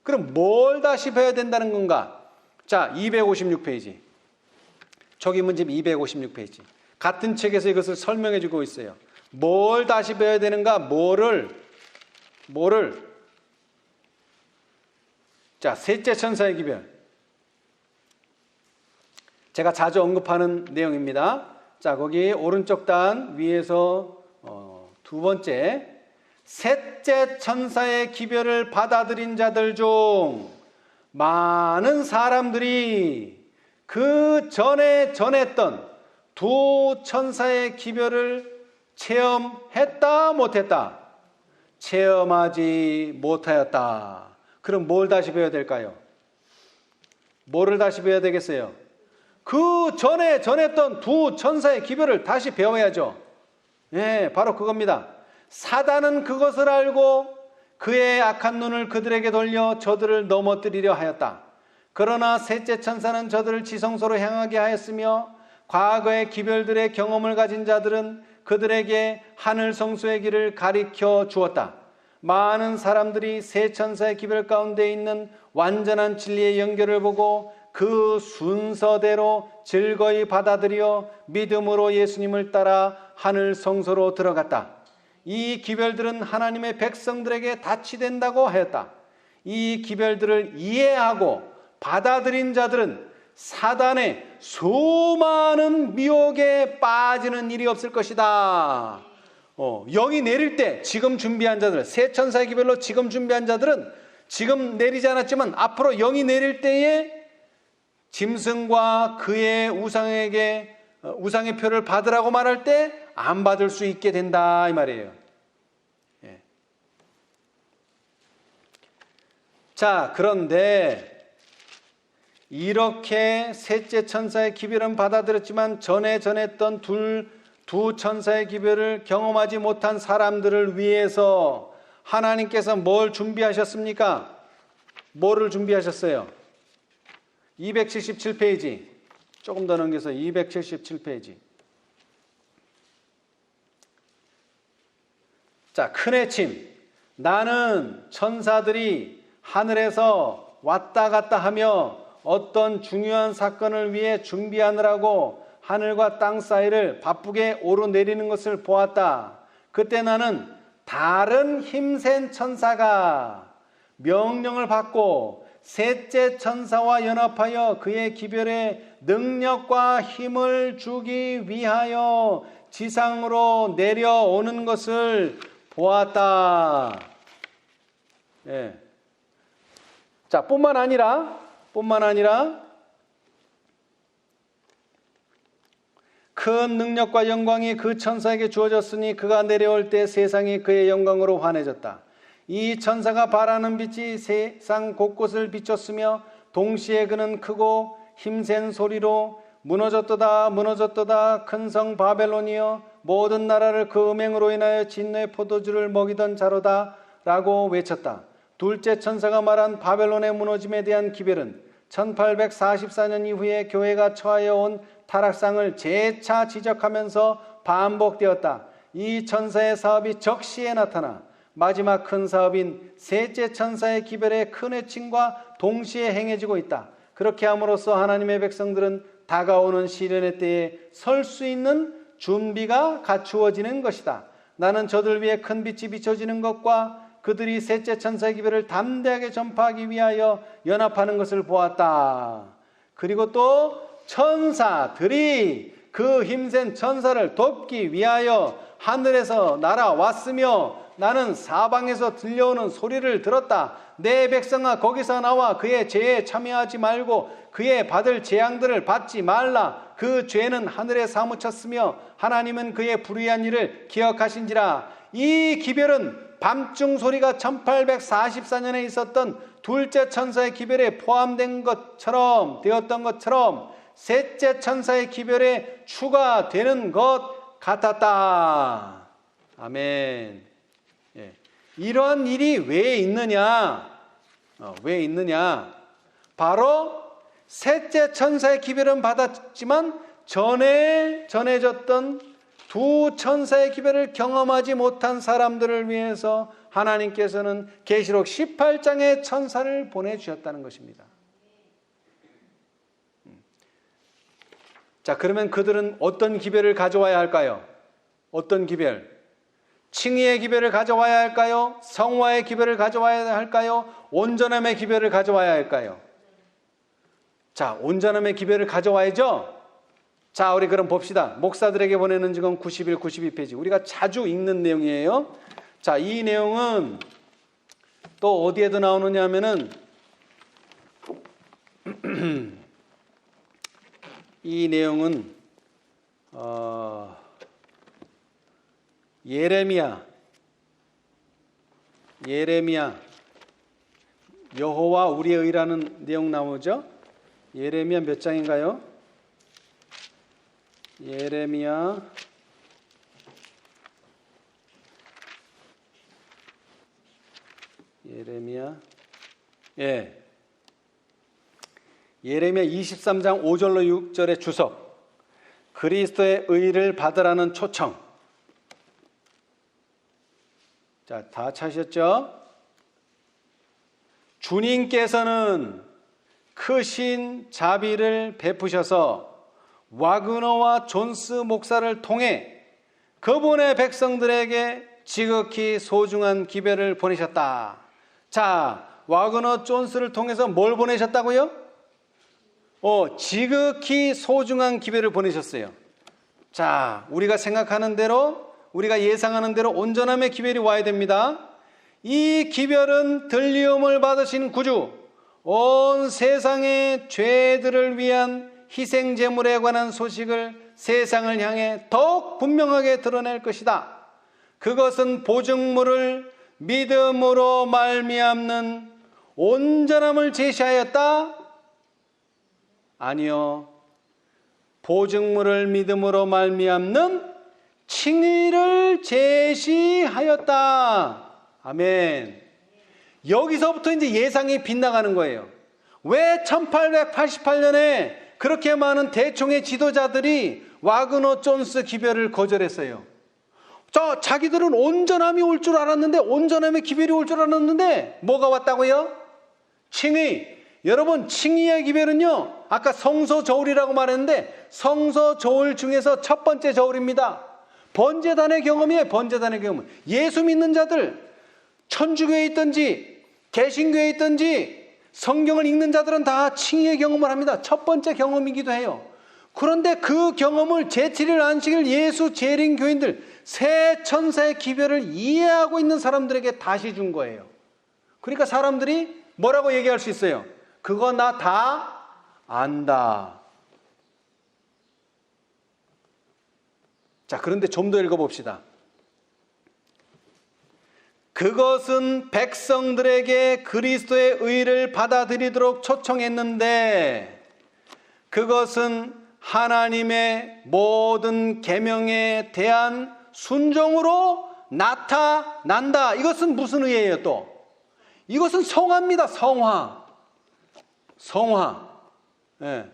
[SPEAKER 1] 그럼 뭘 다시 배워야 된다는 건가? 자, 256페이지. 초기 문집 256페이지. 같은 책에서 이것을 설명해 주고 있어요. 뭘 다시 배워야 되는가? 뭐를? 자, 셋째 천사의 기별. 제가 자주 언급하는 내용입니다. 자, 거기 오른쪽 단 위에서 두 번째, 셋째 천사의 기별을 받아들인 자들 중 많은 사람들이 그 전에 전했던 두 천사의 기별을 체험했다, 못했다? 체험하지 못하였다. 그럼 뭘 다시 배워야 될까요? 뭐를 다시 배워야 되겠어요? 그 전에 전했던 두 천사의 기별을 다시 배워야죠. 예, 바로 그겁니다. 사단은 그것을 알고 그의 악한 눈을 그들에게 돌려 저들을 넘어뜨리려 하였다. 그러나 셋째 천사는 저들을 지성소로 향하게 하였으며 과거의 기별들의 경험을 가진 자들은 그들에게 하늘 성소의 길을 가리켜 주었다. 많은 사람들이 세 천사의 기별 가운데 있는 완전한 진리의 연결을 보고 그 순서대로 즐거이 받아들여 믿음으로 예수님을 따라 하늘 성소로 들어갔다. 이 기별들은 하나님의 백성들에게 닻이 된다고 하였다. 이 기별들을 이해하고 받아들인 자들은 사단의 수많은 미혹에 빠지는 일이 없을 것이다. 영이 내릴 때 지금 준비한 자들, 세 천사의 기별로 지금 준비한 자들은 지금 내리지 않았지만 앞으로 영이 내릴 때에 짐승과 그의 우상에게 우상의 표를 받으라고 말할 때 안 받을 수 있게 된다 이 말이에요. 예. 자, 그런데 이렇게 셋째 천사의 기별은 받아들였지만 전에 전했던 두 천사의 기별을 경험하지 못한 사람들을 위해서 하나님께서 뭘 준비하셨습니까? 뭐를 준비하셨어요? 277페이지. 조금 더 넘겨서 277페이지. 자, 큰 외침. 나는 천사들이 하늘에서 왔다 갔다 하며 어떤 중요한 사건을 위해 준비하느라고 하늘과 땅 사이를 바쁘게 오르내리는 것을 보았다. 그때 나는 다른 힘센 천사가 명령을 받고 셋째 천사와 연합하여 그의 기별에 능력과 힘을 주기 위하여 지상으로 내려오는 것을 보았다. 예. 자, 뿐만 아니라 큰 능력과 영광이 그 천사에게 주어졌으니 그가 내려올 때 세상이 그의 영광으로 환해졌다. 이 천사가 발하는 빛이 세상 곳곳을 비췄으며 동시에 그는 크고 힘센 소리로 무너졌도다 무너졌도다 큰 성 바벨론이여 모든 나라를 그 음행으로 인하여 진노의 포도주를 먹이던 자로다 라고 외쳤다. 둘째 천사가 말한 바벨론의 무너짐에 대한 기별은 1844년 이후에 교회가 처하여 온 타락상을 재차 지적하면서 반복되었다. 이 천사의 사업이 적시에 나타나 마지막 큰 사업인 셋째 천사의 기별의 큰 외침과 동시에 행해지고 있다. 그렇게 함으로써 하나님의 백성들은 다가오는 시련의 때에 설 수 있는 준비가 갖추어지는 것이다. 나는 저들 위해 큰 빛이 비춰지는 것과 그들이 셋째 천사의 기별을 담대하게 전파하기 위하여 연합하는 것을 보았다. 그리고 또 천사들이 그 힘센 천사를 돕기 위하여 하늘에서 날아왔으며 나는 사방에서 들려오는 소리를 들었다. 내 백성아 거기서 나와 그의 죄에 참여하지 말고 그의 받을 재앙들을 받지 말라. 그 죄는 하늘에 사무쳤으며 하나님은 그의 불의한 일을 기억하신지라. 이 기별은 밤중 소리가 1844년에 있었던 둘째 천사의 기별에 포함된 것처럼 되었던 것처럼 셋째 천사의 기별에 추가되는 것 같았다. 아멘. 예. 이러한 일이 왜 있느냐? 왜 있느냐? 바로 셋째 천사의 기별은 받았지만 전에 전해졌던 두 천사의 기별을 경험하지 못한 사람들을 위해서 하나님께서는 계시록 18장의 천사를 보내주셨다는 것입니다. 자, 그러면 그들은 어떤 기별을 가져와야 할까요? 어떤 기별? 칭의의 기별을 가져와야 할까요? 성화의 기별을 가져와야 할까요? 온전함의 기별을 가져와야 할까요? 자, 온전함의 기별을 가져와야죠? 자, 우리 그럼 봅시다. 목사들에게 보내는 증언 91, 92페이지. 우리가 자주 읽는 내용이에요. 자, 이 내용은 또 어디에도 나오느냐 하면은 이 내용은 예레미야 여호와 우리의 의라는 내용 나오죠. 예레미야 몇 장인가요? 예레미야 23장 5절로 6절의 주석, 그리스도의 의를 받으라는 초청. 자, 다 찾으셨죠? 주님께서는 크신 자비를 베푸셔서 와그너와 존스 목사를 통해 그분의 백성들에게 지극히 소중한 기별을 보내셨다. 자, 와그너 존스를 통해서 뭘 보내셨다고요? 지극히 소중한 기별을 보내셨어요. 자, 우리가 생각하는 대로, 우리가 예상하는 대로 온전함의 기별이 와야 됩니다. 이 기별은 들리움을 받으신 구주, 온 세상의 죄들을 위한 희생 제물에 관한 소식을 세상을 향해 더욱 분명하게 드러낼 것이다. 그것은 보증물을 믿음으로 말미암는 온전함을 제시하였다? 아니요. 보증물을 믿음으로 말미암는 칭의를 제시하였다. 아멘. 여기서부터 이제 예상이 빗나가는 거예요. 왜 1888년에 그렇게 많은 대총의 지도자들이 와그너 존스 기별을 거절했어요? 자기들은 온전함이 올 줄 알았는데, 온전함의 기별이 올 줄 알았는데 뭐가 왔다고요? 칭의. 여러분, 칭의의 기별은요, 아까 성소 저울이라고 말했는데 성소 저울 중에서 첫 번째 저울입니다. 번제단의 경험이에요. 번제단의 경험. 예수 믿는 자들, 천주교에 있든지 개신교에 있든지 성경을 읽는 자들은 다 칭의의 경험을 합니다. 첫 번째 경험이기도 해요. 그런데 그 경험을 제7일 안식일 예수 재림 교인들, 새 천사의 기별을 이해하고 있는 사람들에게 다시 준 거예요. 그러니까 사람들이 뭐라고 얘기할 수 있어요? 그거 나 다 안다. 자, 그런데 좀 더 읽어봅시다. 그것은 백성들에게 그리스도의 의를 받아들이도록 초청했는데 그것은 하나님의 모든 계명에 대한 순종으로 나타난다. 이것은 무슨 의예요 또? 이것은 성화입니다. 성화. 예.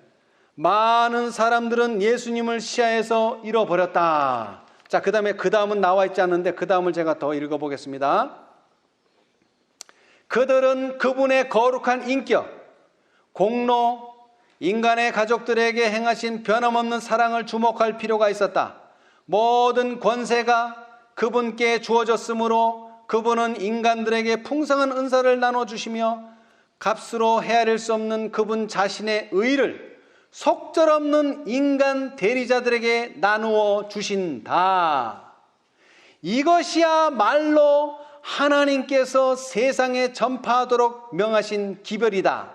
[SPEAKER 1] 많은 사람들은 예수님을 시야에서 잃어버렸다. 자, 그 다음은 나와 있지 않는데 그 다음을 제가 더 읽어보겠습니다. 그들은 그분의 거룩한 인격, 공로, 인간의 가족들에게 행하신 변함없는 사랑을 주목할 필요가 있었다. 모든 권세가 그분께 주어졌으므로 그분은 인간들에게 풍성한 은사를 나눠주시며 값으로 헤아릴 수 없는 그분 자신의 의를 속절없는 인간 대리자들에게 나누어 주신다. 이것이야말로 하나님께서 세상에 전파하도록 명하신 기별이다.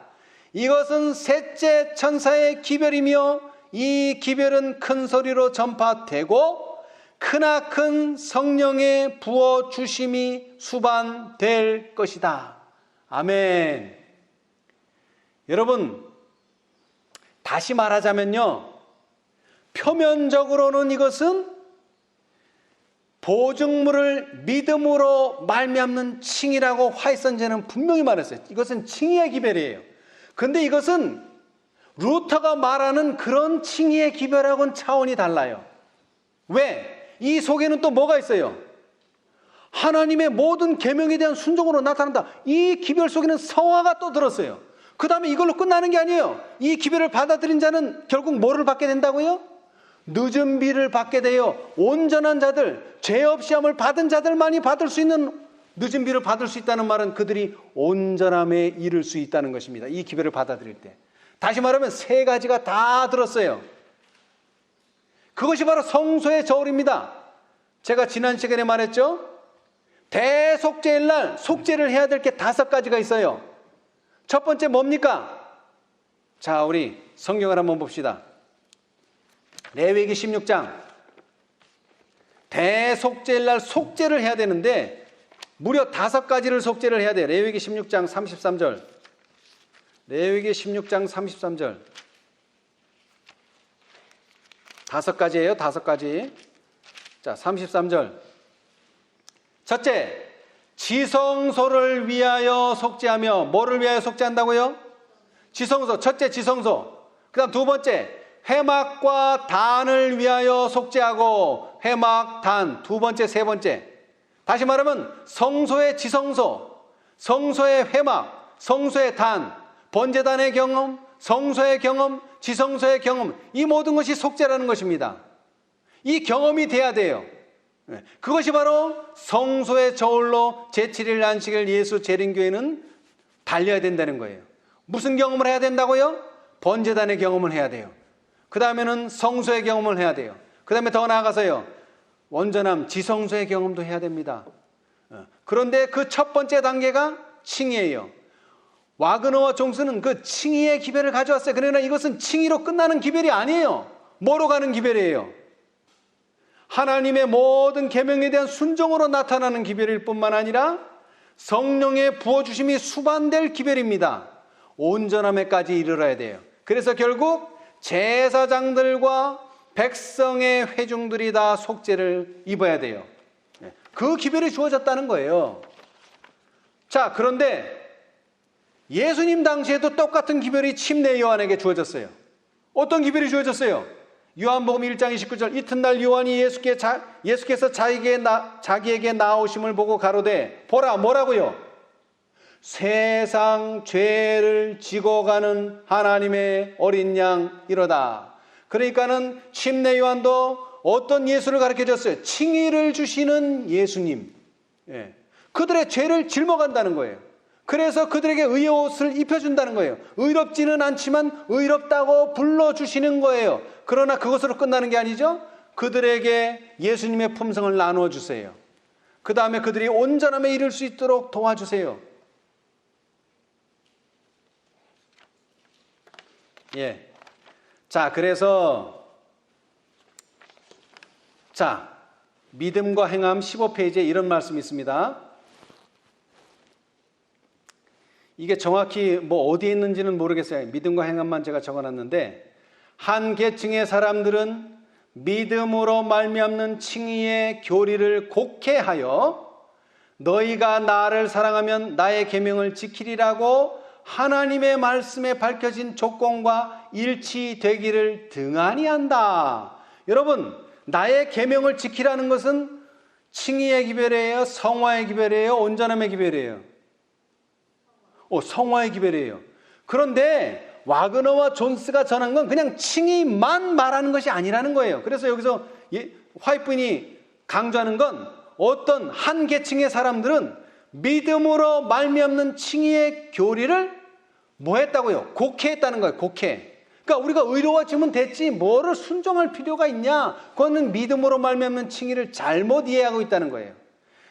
[SPEAKER 1] 이것은 셋째 천사의 기별이며 이 기별은 큰 소리로 전파되고 크나큰 성령의 부어주심이 수반될 것이다. 아멘. 여러분, 다시 말하자면요, 표면적으로는 이것은 보증물을 믿음으로 말미암는 칭의라고 화이선제는 분명히 말했어요. 이것은 칭의의 기별이에요. 근데 이것은 루터가 말하는 그런 칭의의 기별하고는 차원이 달라요. 왜? 이 속에는 또 뭐가 있어요? 하나님의 모든 계명에 대한 순종으로 나타난다. 이 기별 속에는 성화가 또 들었어요. 그 다음에 이걸로 끝나는 게 아니에요. 이 기별을 받아들인 자는 결국 뭐를 받게 된다고요? 늦은 비를 받게 되어 온전한 자들, 죄 없이 함을 받은 자들만이 받을 수 있는 늦은 비를 받을 수 있다는 말은 그들이 온전함에 이를 수 있다는 것입니다. 이 기별을 받아들일 때. 다시 말하면 세 가지가 다 들었어요. 그것이 바로 성소의 저울입니다. 제가 지난 시간에 말했죠? 대속죄일 날 속죄를 해야 될 게 5가지가 있어요. 첫 번째 뭡니까? 자, 우리 성경을 한번 봅시다. 레위기 16장. 대속죄일 날 속죄를 해야 되는데 무려 5가지를 속죄를 해야 돼요. 레위기 16장 33절. 레위기 16장 33절. 5가지예요. 5가지. 자, 33절. 첫째, 지성소를 위하여 속죄하며. 뭐를 위하여 속죄한다고요? 지성소. 첫째 지성소. 그 다음 두 번째, 회막과 단을 위하여 속죄하고. 회막, 단. 두 번째, 세 번째. 다시 말하면 성소의 지성소, 성소의 회막, 성소의 단, 번제단의 경험, 성소의 경험, 지성소의 경험, 이 모든 것이 속죄라는 것입니다. 이 경험이 돼야 돼요. 그것이 바로 성소의 저울로 제7일 안식일 예수 재림교회는 달려야 된다는 거예요. 무슨 경험을 해야 된다고요? 번제단의 경험을 해야 돼요. 그 다음에는 성소의 경험을 해야 돼요. 그 다음에 더 나아가서요, 온전함, 지성소의 경험도 해야 됩니다. 그런데 그 첫 번째 단계가 칭의예요. 와그너와 종스는 그 칭의의 기별을 가져왔어요. 그러나 이것은 칭의로 끝나는 기별이 아니에요. 뭐로 가는 기별이에요? 하나님의 모든 계명에 대한 순종으로 나타나는 기별일 뿐만 아니라 성령의 부어주심이 수반될 기별입니다. 온전함에까지 이르러야 돼요. 그래서 결국 제사장들과 백성의 회중들이 다 속죄를 입어야 돼요. 그 기별이 주어졌다는 거예요. 자, 그런데 예수님 당시에도 똑같은 기별이 침례 요한에게 주어졌어요. 어떤 기별이 주어졌어요? 요한복음 1장 29절. 이튿날 요한이 예수께서 자기에게 나오심을 보고 가로되, 보라, 뭐라고요? 세상 죄를 지고 가는 하나님의 어린 양 이로다. 그러니까는 침례 요한도 어떤 예수를 가르쳐줬어요? 칭의를 주시는 예수님. 그들의 죄를 짊어간다는 거예요. 그래서 그들에게 의의 옷을 입혀준다는 거예요. 의롭지는 않지만 의롭다고 불러주시는 거예요. 그러나 그것으로 끝나는 게 아니죠. 그들에게 예수님의 품성을 나누어 주세요. 그 다음에 그들이 온전함에 이를 수 있도록 도와주세요. 예. 자, 그래서 믿음과 행함 15페이지에 이런 말씀이 있습니다. 이게 정확히 어디에 있는지는 모르겠어요. 믿음과 행함만 제가 적어놨는데, 한 계층의 사람들은 믿음으로 말미암는 칭의의 교리를 곡해하여 너희가 나를 사랑하면 나의 계명을 지키리라고 하나님의 말씀에 밝혀진 조건과 일치되기를 등한히 한다. 여러분, 나의 계명을 지키라는 것은 칭의의 기별이에요? 성화의 기별이에요? 온전함의 기별이에요? 성화의 기별이에요. 그런데 와그너와 존스가 전한 건 그냥 칭의만 말하는 것이 아니라는 거예요. 그래서 여기서 화이트분이 강조하는 건 어떤 한 계층의 사람들은 믿음으로 말미암는 칭의의 교리를 뭐 했다고요? 곡해했다는 거예요. 곡해. 그러니까 우리가 의로워지면 됐지 뭐를 순종할 필요가 있냐? 그거는 믿음으로 말미암는 칭의를 잘못 이해하고 있다는 거예요.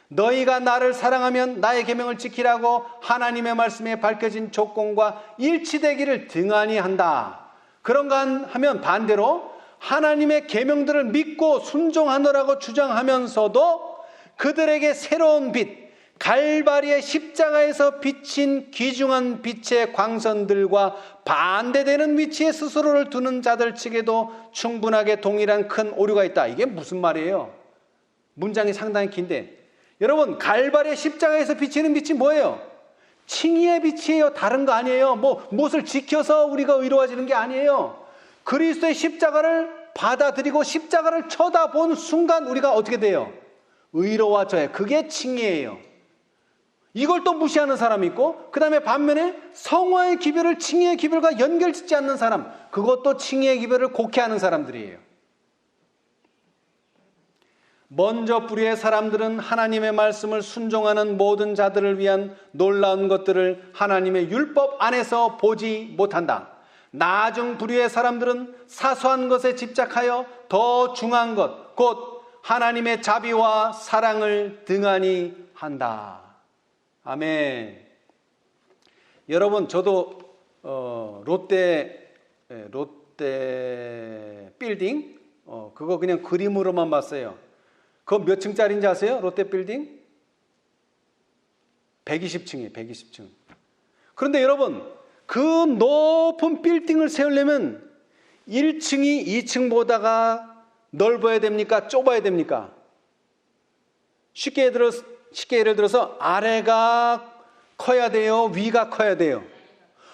[SPEAKER 1] 너희가 나를 사랑하면 나의 계명을 지키라고 하나님의 말씀에 밝혀진 조건과 일치되기를 등한히 한다. 그런가 하면 반대로 하나님의 계명들을 믿고 순종하노라고 주장하면서도 그들에게 새로운 빛, 갈바리의 십자가에서 비친 귀중한 빛의 광선들과 반대되는 위치에 스스로를 두는 자들 측에도 충분하게 동일한 큰 오류가 있다. 이게 무슨 말이에요? 문장이 상당히 긴데, 여러분, 갈바리의 십자가에서 비치는 빛이 뭐예요? 칭의의 빛이에요. 다른 거 아니에요. 무엇을 지켜서 우리가 의로워지는 게 아니에요. 그리스도의 십자가를 받아들이고 십자가를 쳐다본 순간 우리가 어떻게 돼요? 의로워져요. 그게 칭의예요. 이걸 또 무시하는 사람이 있고, 그 다음에 반면에 성화의 기별을 칭의의 기별과 연결짓지 않는 사람, 그것도 칭의의 기별을 곡해하는 사람들이에요. 먼저 뿌리의 사람들은 하나님의 말씀을 순종하는 모든 자들을 위한 놀라운 것들을 하나님의 율법 안에서 보지 못한다. 나중 부류의 사람들은 사소한 것에 집착하여 더 중요한 것, 곧 하나님의 자비와 사랑을 등한히 한다. 아멘. 여러분, 저도 롯데 빌딩 그거 그냥 그림으로만 봤어요. 그거 몇 층짜리인지 아세요? 롯데 빌딩? 120층이에요. 120층. 그런데 여러분, 그 높은 빌딩을 세우려면 1층이 2층보다가 넓어야 됩니까? 좁아야 됩니까? 쉽게 예를 들어서 아래가 커야 돼요? 위가 커야 돼요?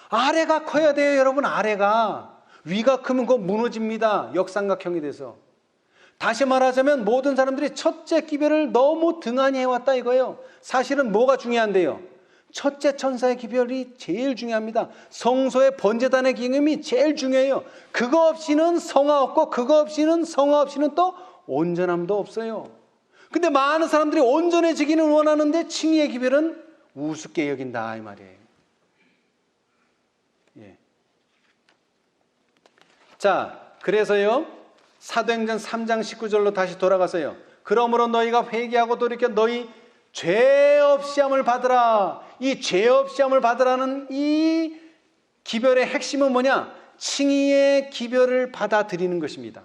[SPEAKER 1] 아래가 커야 돼요, 여러분. 아래가. 위가 크면 그거 무너집니다. 역삼각형이 돼서. 다시 말하자면 모든 사람들이 첫째 기별을 너무 등한히 해왔다 이거예요. 사실은 뭐가 중요한데요? 첫째 천사의 기별이 제일 중요합니다. 성소의 번제단의 기념이 제일 중요해요. 그거 없이는 성화 없고 그거 없이는 성화 없이는 또 온전함도 없어요. 근데 많은 사람들이 온전해지기는 원하는데 칭의의 기별은 우습게 여긴다 이 말이에요. 예. 자, 그래서요 사도행전 3장 19절로 다시 돌아가서요. 그러므로 너희가 회개하고 돌이켜 너희 죄 없이 함을 받으라. 이 죄 없이 함을 받으라는 이 기별의 핵심은 뭐냐? 칭의의 기별을 받아들이는 것입니다.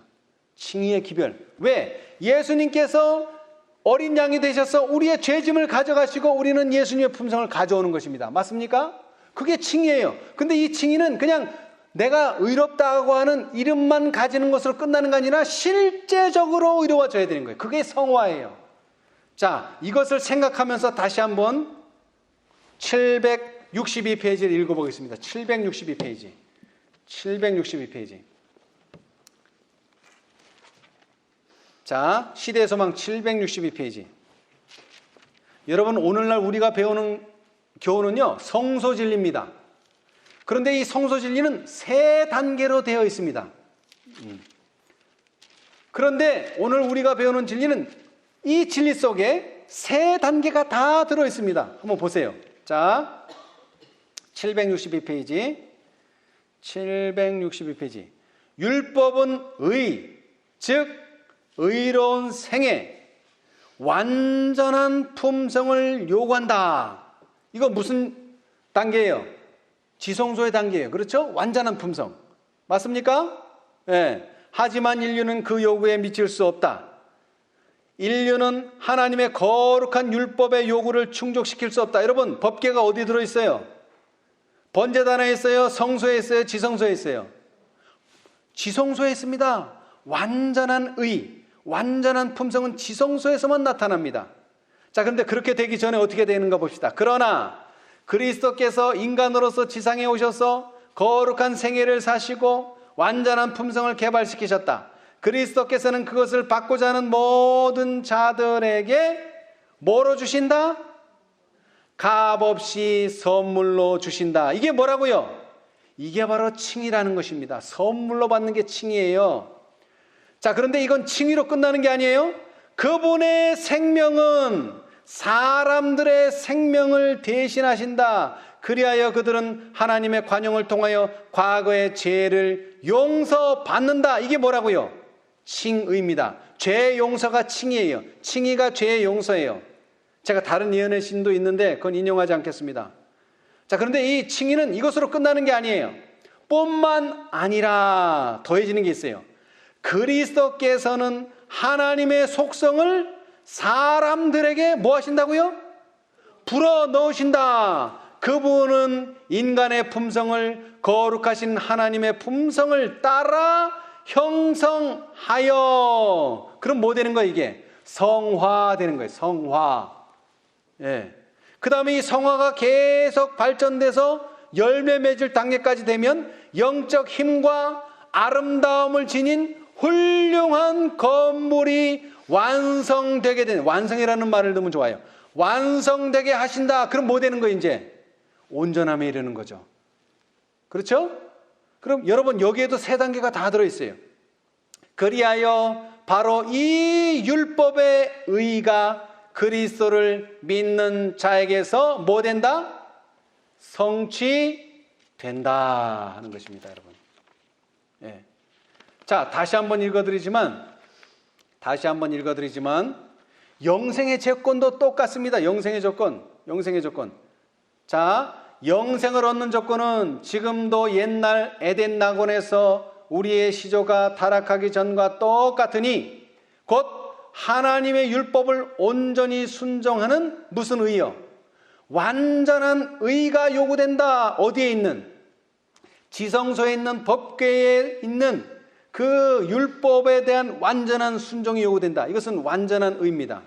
[SPEAKER 1] 칭의의 기별. 왜? 예수님께서 어린 양이 되셔서 우리의 죄짐을 가져가시고 우리는 예수님의 품성을 가져오는 것입니다. 맞습니까? 그게 칭의예요. 근데 이 칭의는 그냥 내가 의롭다고 하는 이름만 가지는 것으로 끝나는 게 아니라 실제적으로 의로워져야 되는 거예요. 그게 성화예요. 자, 이것을 생각하면서 다시 한번 762페이지를 읽어보겠습니다. 762페이지. 762페이지. 자, 시대의 소망 762페이지. 여러분, 오늘날 우리가 배우는 교훈은요, 성소진리입니다. 그런데 이 성소진리는 3단계로 되어 있습니다. 그런데 오늘 우리가 배우는 진리는 이 진리 속에 3단계가 다 들어있습니다. 한번 보세요. 자, 762페이지. 762페이지. 율법은 의, 즉 의로운 생애, 완전한 품성을 요구한다. 이거 무슨 단계예요? 지성소의 단계예요. 그렇죠? 완전한 품성. 맞습니까? 네. 하지만 인류는 그 요구에 미칠 수 없다. 인류는 하나님의 거룩한 율법의 요구를 충족시킬 수 없다. 여러분, 법궤가 어디 들어있어요? 번제단에 있어요? 성소에 있어요? 지성소에 있어요? 지성소에 있습니다. 완전한 의, 완전한 품성은 지성소에서만 나타납니다. 자, 그런데 그렇게 되기 전에 어떻게 되는가 봅시다. 그러나 그리스도께서 인간으로서 지상에 오셔서 거룩한 생애를 사시고 완전한 품성을 개발시키셨다. 그리스도께서는 그것을 받고자 하는 모든 자들에게 뭐로 주신다? 값없이 선물로 주신다. 이게 뭐라고요? 이게 바로 칭의라는 것입니다. 선물로 받는 게 칭의예요. 자, 그런데 이건 칭의로 끝나는 게 아니에요. 그분의 생명은 사람들의 생명을 대신하신다. 그리하여 그들은 하나님의 관용을 통하여 과거의 죄를 용서받는다. 이게 뭐라고요? 칭의입니다. 죄 용서가 칭의예요. 칭의가 죄의 용서예요. 제가 다른 예언의 신도 있는데 그건 인용하지 않겠습니다. 자, 그런데 이 칭의는 이것으로 끝나는 게 아니에요. 뿐만 아니라 더해지는 게 있어요. 그리스도께서는 하나님의 속성을 사람들에게 뭐 하신다고요? 불어넣으신다. 그분은 인간의 품성을 거룩하신 하나님의 품성을 따라 형성하여, 그럼 뭐 되는 거예요? 이게 성화되는 거예요. 성화. 예. 그 다음에 이 성화가 계속 발전돼서 열매 맺을 단계까지 되면 영적 힘과 아름다움을 지닌 훌륭한 건물이 완성되게 되는, 완성이라는 말을 넣으면 좋아요. 완성되게 하신다. 그럼 뭐 되는 거예요? 이제 온전함에 이르는 거죠. 그렇죠? 그럼 여러분, 여기에도 세 단계가 다 들어있어요. 그리하여 바로 이 율법의 의가 그리스도를 믿는 자에게서 뭐 된다? 성취된다 하는 것입니다, 여러분. 예. 자, 다시 한번 읽어드리지만 영생의 조건도 똑같습니다. 영생의 조건. 자, 영생을 얻는 조건은 지금도 옛날 에덴 낙원에서 우리의 시조가 타락하기 전과 똑같으니 곧 하나님의 율법을 온전히 순종하는 무슨 의요? 완전한 의가 요구된다. 어디에 있는? 지성소에 있는 법궤에 있는 그 율법에 대한 완전한 순종이 요구된다. 이것은 완전한 의입니다.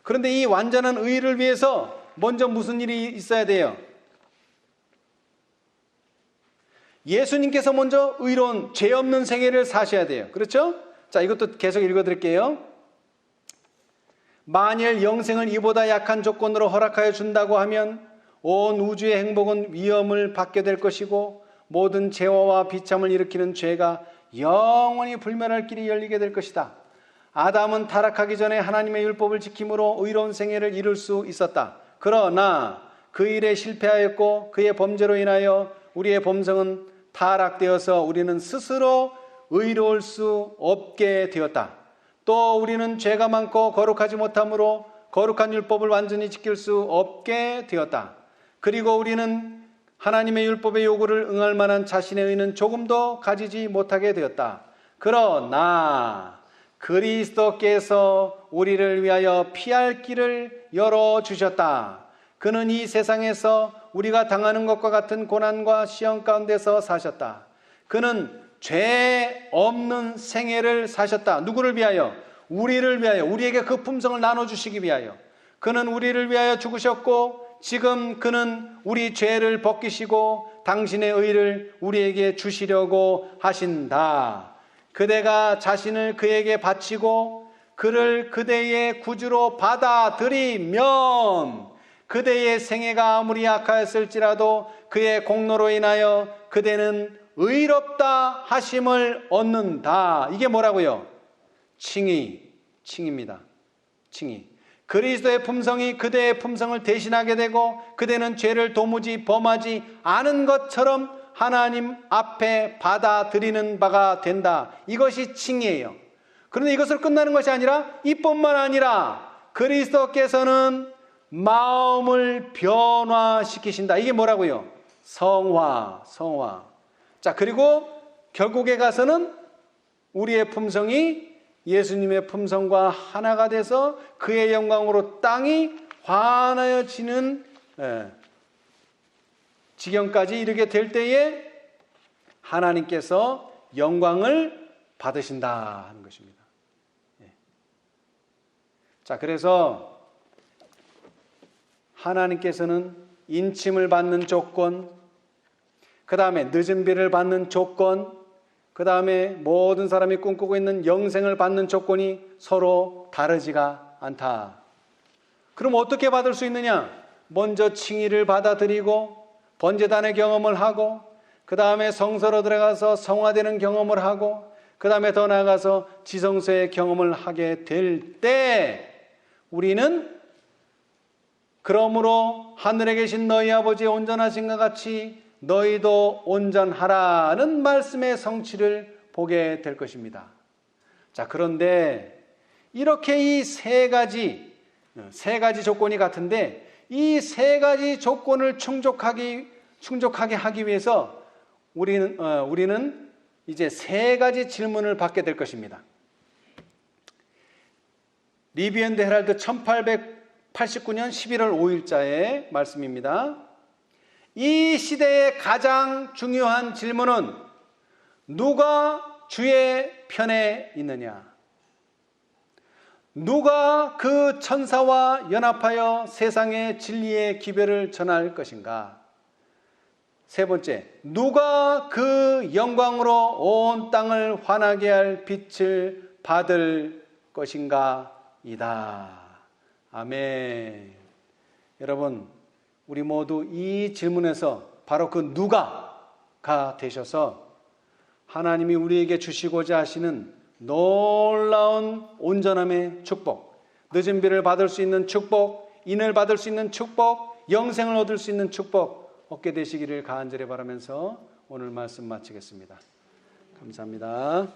[SPEAKER 1] 그런데 이 완전한 의를 위해서 먼저 무슨 일이 있어야 돼요? 예수님께서 먼저 의로운 죄 없는 생애를 사셔야 돼요. 그렇죠? 자, 이것도 계속 읽어드릴게요. 만일 영생을 이보다 약한 조건으로 허락하여 준다고 하면 온 우주의 행복은 위험을 받게 될 것이고 모든 재화와 비참을 일으키는 죄가 영원히 불멸할 길이 열리게 될 것이다. 아담은 타락하기 전에 하나님의 율법을 지킴으로 의로운 생애를 이룰 수 있었다. 그러나 그 일에 실패하였고 그의 범죄로 인하여 우리의 범성은 타락되어서 우리는 스스로 의로울 수 없게 되었다. 또 우리는 죄가 많고 거룩하지 못함으로 거룩한 율법을 완전히 지킬 수 없게 되었다. 그리고 우리는 하나님의 율법의 요구를 응할 만한 자신의 의는 조금도 가지지 못하게 되었다. 그러나 그리스도께서 우리를 위하여 피할 길을 열어주셨다. 그는 이 세상에서 우리가 당하는 것과 같은 고난과 시험 가운데서 사셨다. 그는 죄 없는 생애를 사셨다. 누구를 위하여? 우리를 위하여. 우리에게 그 품성을 나눠주시기 위하여. 그는 우리를 위하여 죽으셨고 지금 그는 우리 죄를 벗기시고 당신의 의를 우리에게 주시려고 하신다. 그대가 자신을 그에게 바치고 그를 그대의 구주로 받아들이면 그대의 생애가 아무리 약하였을지라도 그의 공로로 인하여 그대는 의롭다 하심을 얻는다. 이게 뭐라고요? 칭의입니다. 칭의. 그리스도의 품성이 그대의 품성을 대신하게 되고 그대는 죄를 도무지 범하지 않은 것처럼 하나님 앞에 받아들이는 바가 된다. 이것이 칭의예요. 그런데 이것을 끝나는 것이 아니라 이뿐만 아니라 그리스도께서는 마음을 변화시키신다. 이게 뭐라고요? 성화. 자, 그리고 결국에 가서는 우리의 품성이 예수님의 품성과 하나가 돼서 그의 영광으로 땅이 환하여지는 지경까지 이르게 될 때에 하나님께서 영광을 받으신다 하는 것입니다. 자, 그래서 하나님께서는 인침을 받는 조건, 그 다음에 늦은 비를 받는 조건, 그 다음에 모든 사람이 꿈꾸고 있는 영생을 받는 조건이 서로 다르지가 않다. 그럼 어떻게 받을 수 있느냐? 먼저 칭의를 받아들이고 번제단의 경험을 하고 그 다음에 성소로 들어가서 성화되는 경험을 하고 그 다음에 더 나아가서 지성소의 경험을 하게 될 때 우리는 그러므로 하늘에 계신 너희 아버지 온전하신 것 같이 너희도 온전하라는 말씀의 성취를 보게 될 것입니다. 자, 그런데 이렇게 이 세 가지 조건이 같은데 이 세 가지 조건을 충족하게 하기 위해서 우리는 이제 세 가지 질문을 받게 될 것입니다. 리비언드 헤럴드 1889년 11월 5일자의 말씀입니다. 이 시대의 가장 중요한 질문은 누가 주의 편에 있느냐? 누가 그 천사와 연합하여 세상의 진리의 기별을 전할 것인가? 세 번째, 누가 그 영광으로 온 땅을 환하게 할 빛을 받을 것인가? 이다. 아멘. 여러분, 우리 모두 이 질문에서 바로 그 누가가 되셔서 하나님이 우리에게 주시고자 하시는 놀라운 온전함의 축복, 늦은 비를 받을 수 있는 축복, 인을 받을 수 있는 축복, 영생을 얻을 수 있는 축복 얻게 되시기를 간절히 바라면서 오늘 말씀 마치겠습니다. 감사합니다.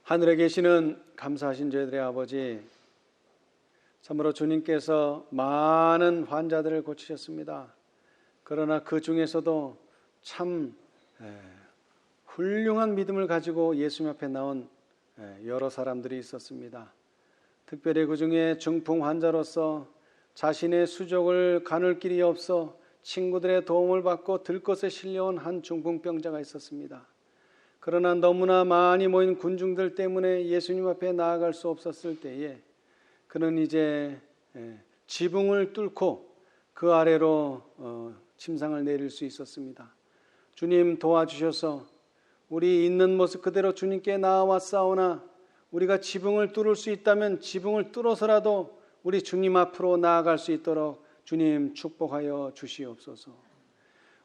[SPEAKER 1] 하늘에 계시는 감사하신 저희들의 아버지, 참으로 주님께서 많은 환자들을 고치셨습니다. 그러나 그 중에서도 참 훌륭한 믿음을 가지고 예수님 앞에 나온 여러 사람들이 있었습니다. 특별히 그 중에 중풍 환자로서 자신의 수족을 가눌 길이 없어 친구들의 도움을 받고 들것에 실려온 한 중풍병자가 있었습니다. 그러나 너무나 많이 모인 군중들 때문에 예수님 앞에 나아갈 수 없었을 때에 그는 이제 지붕을 뚫고 그 아래로 침상을 내릴 수 있었습니다. 주님 도와주셔서 우리 있는 모습 그대로 주님께 나아왔사오나 우리가 지붕을 뚫을 수 있다면 지붕을 뚫어서라도 우리 주님 앞으로 나아갈 수 있도록 주님 축복하여 주시옵소서.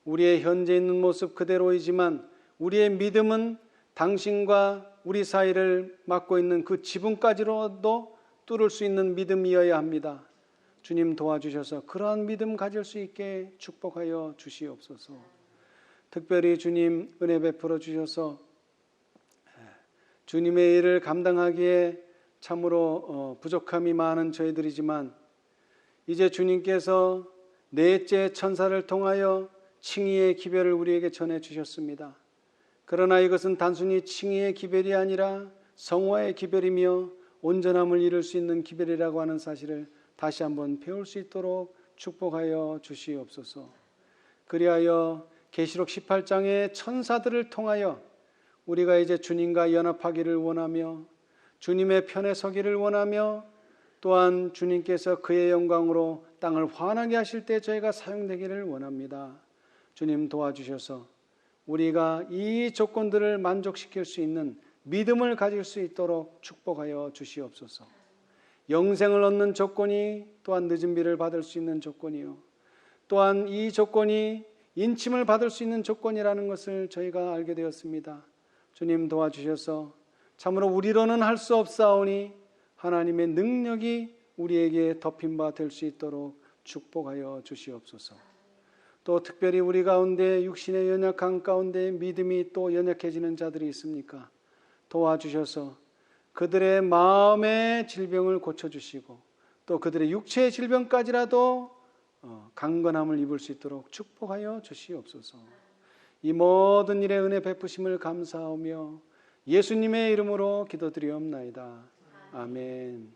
[SPEAKER 1] 우리의 현재 있는 모습 그대로이지만 우리의 믿음은 당신과 우리 사이를 막고 있는 그 지붕까지로도 뚫을 수 있는 믿음이어야 합니다. 주님 도와주셔서 그러한 믿음 가질 수 있게 축복하여 주시옵소서. 특별히 주님 은혜 베풀어 주셔서 주님의 일을 감당하기에 참으로 부족함이 많은 저희들이지만 이제 주님께서 넷째 천사를 통하여 칭의의 기별을 우리에게 전해 주셨습니다. 그러나 이것은 단순히 칭의의 기별이 아니라 성화의 기별이며 온전함을 이룰 수 있는 기별이라고 하는 사실을 다시 한번 배울 수 있도록 축복하여 주시옵소서. 그리하여 계시록 18장의 천사들을 통하여 우리가 이제 주님과 연합하기를 원하며 주님의 편에 서기를 원하며 또한 주님께서 그의 영광으로 땅을 환하게 하실 때 저희가 사용되기를 원합니다. 주님 도와주셔서 우리가 이 조건들을 만족시킬 수 있는 믿음을 가질 수 있도록 축복하여 주시옵소서. 영생을 얻는 조건이 또한 늦은 비를 받을 수 있는 조건이요, 또한 이 조건이 인침을 받을 수 있는 조건이라는 것을 저희가 알게 되었습니다. 주님 도와주셔서 참으로 우리로는 할 수 없사오니 하나님의 능력이 우리에게 덮인 바 될 수 있도록 축복하여 주시옵소서. 또 특별히 우리 가운데 육신의 연약한 가운데 믿음이 또 연약해지는 자들이 있습니까? 도와주셔서 그들의 마음의 질병을 고쳐주시고 또 그들의 육체의 질병까지라도 강건함을 입을 수 있도록 축복하여 주시옵소서. 이 모든 일에 은혜 베푸심을 감사하며 예수님의 이름으로 기도드리옵나이다. 아멘.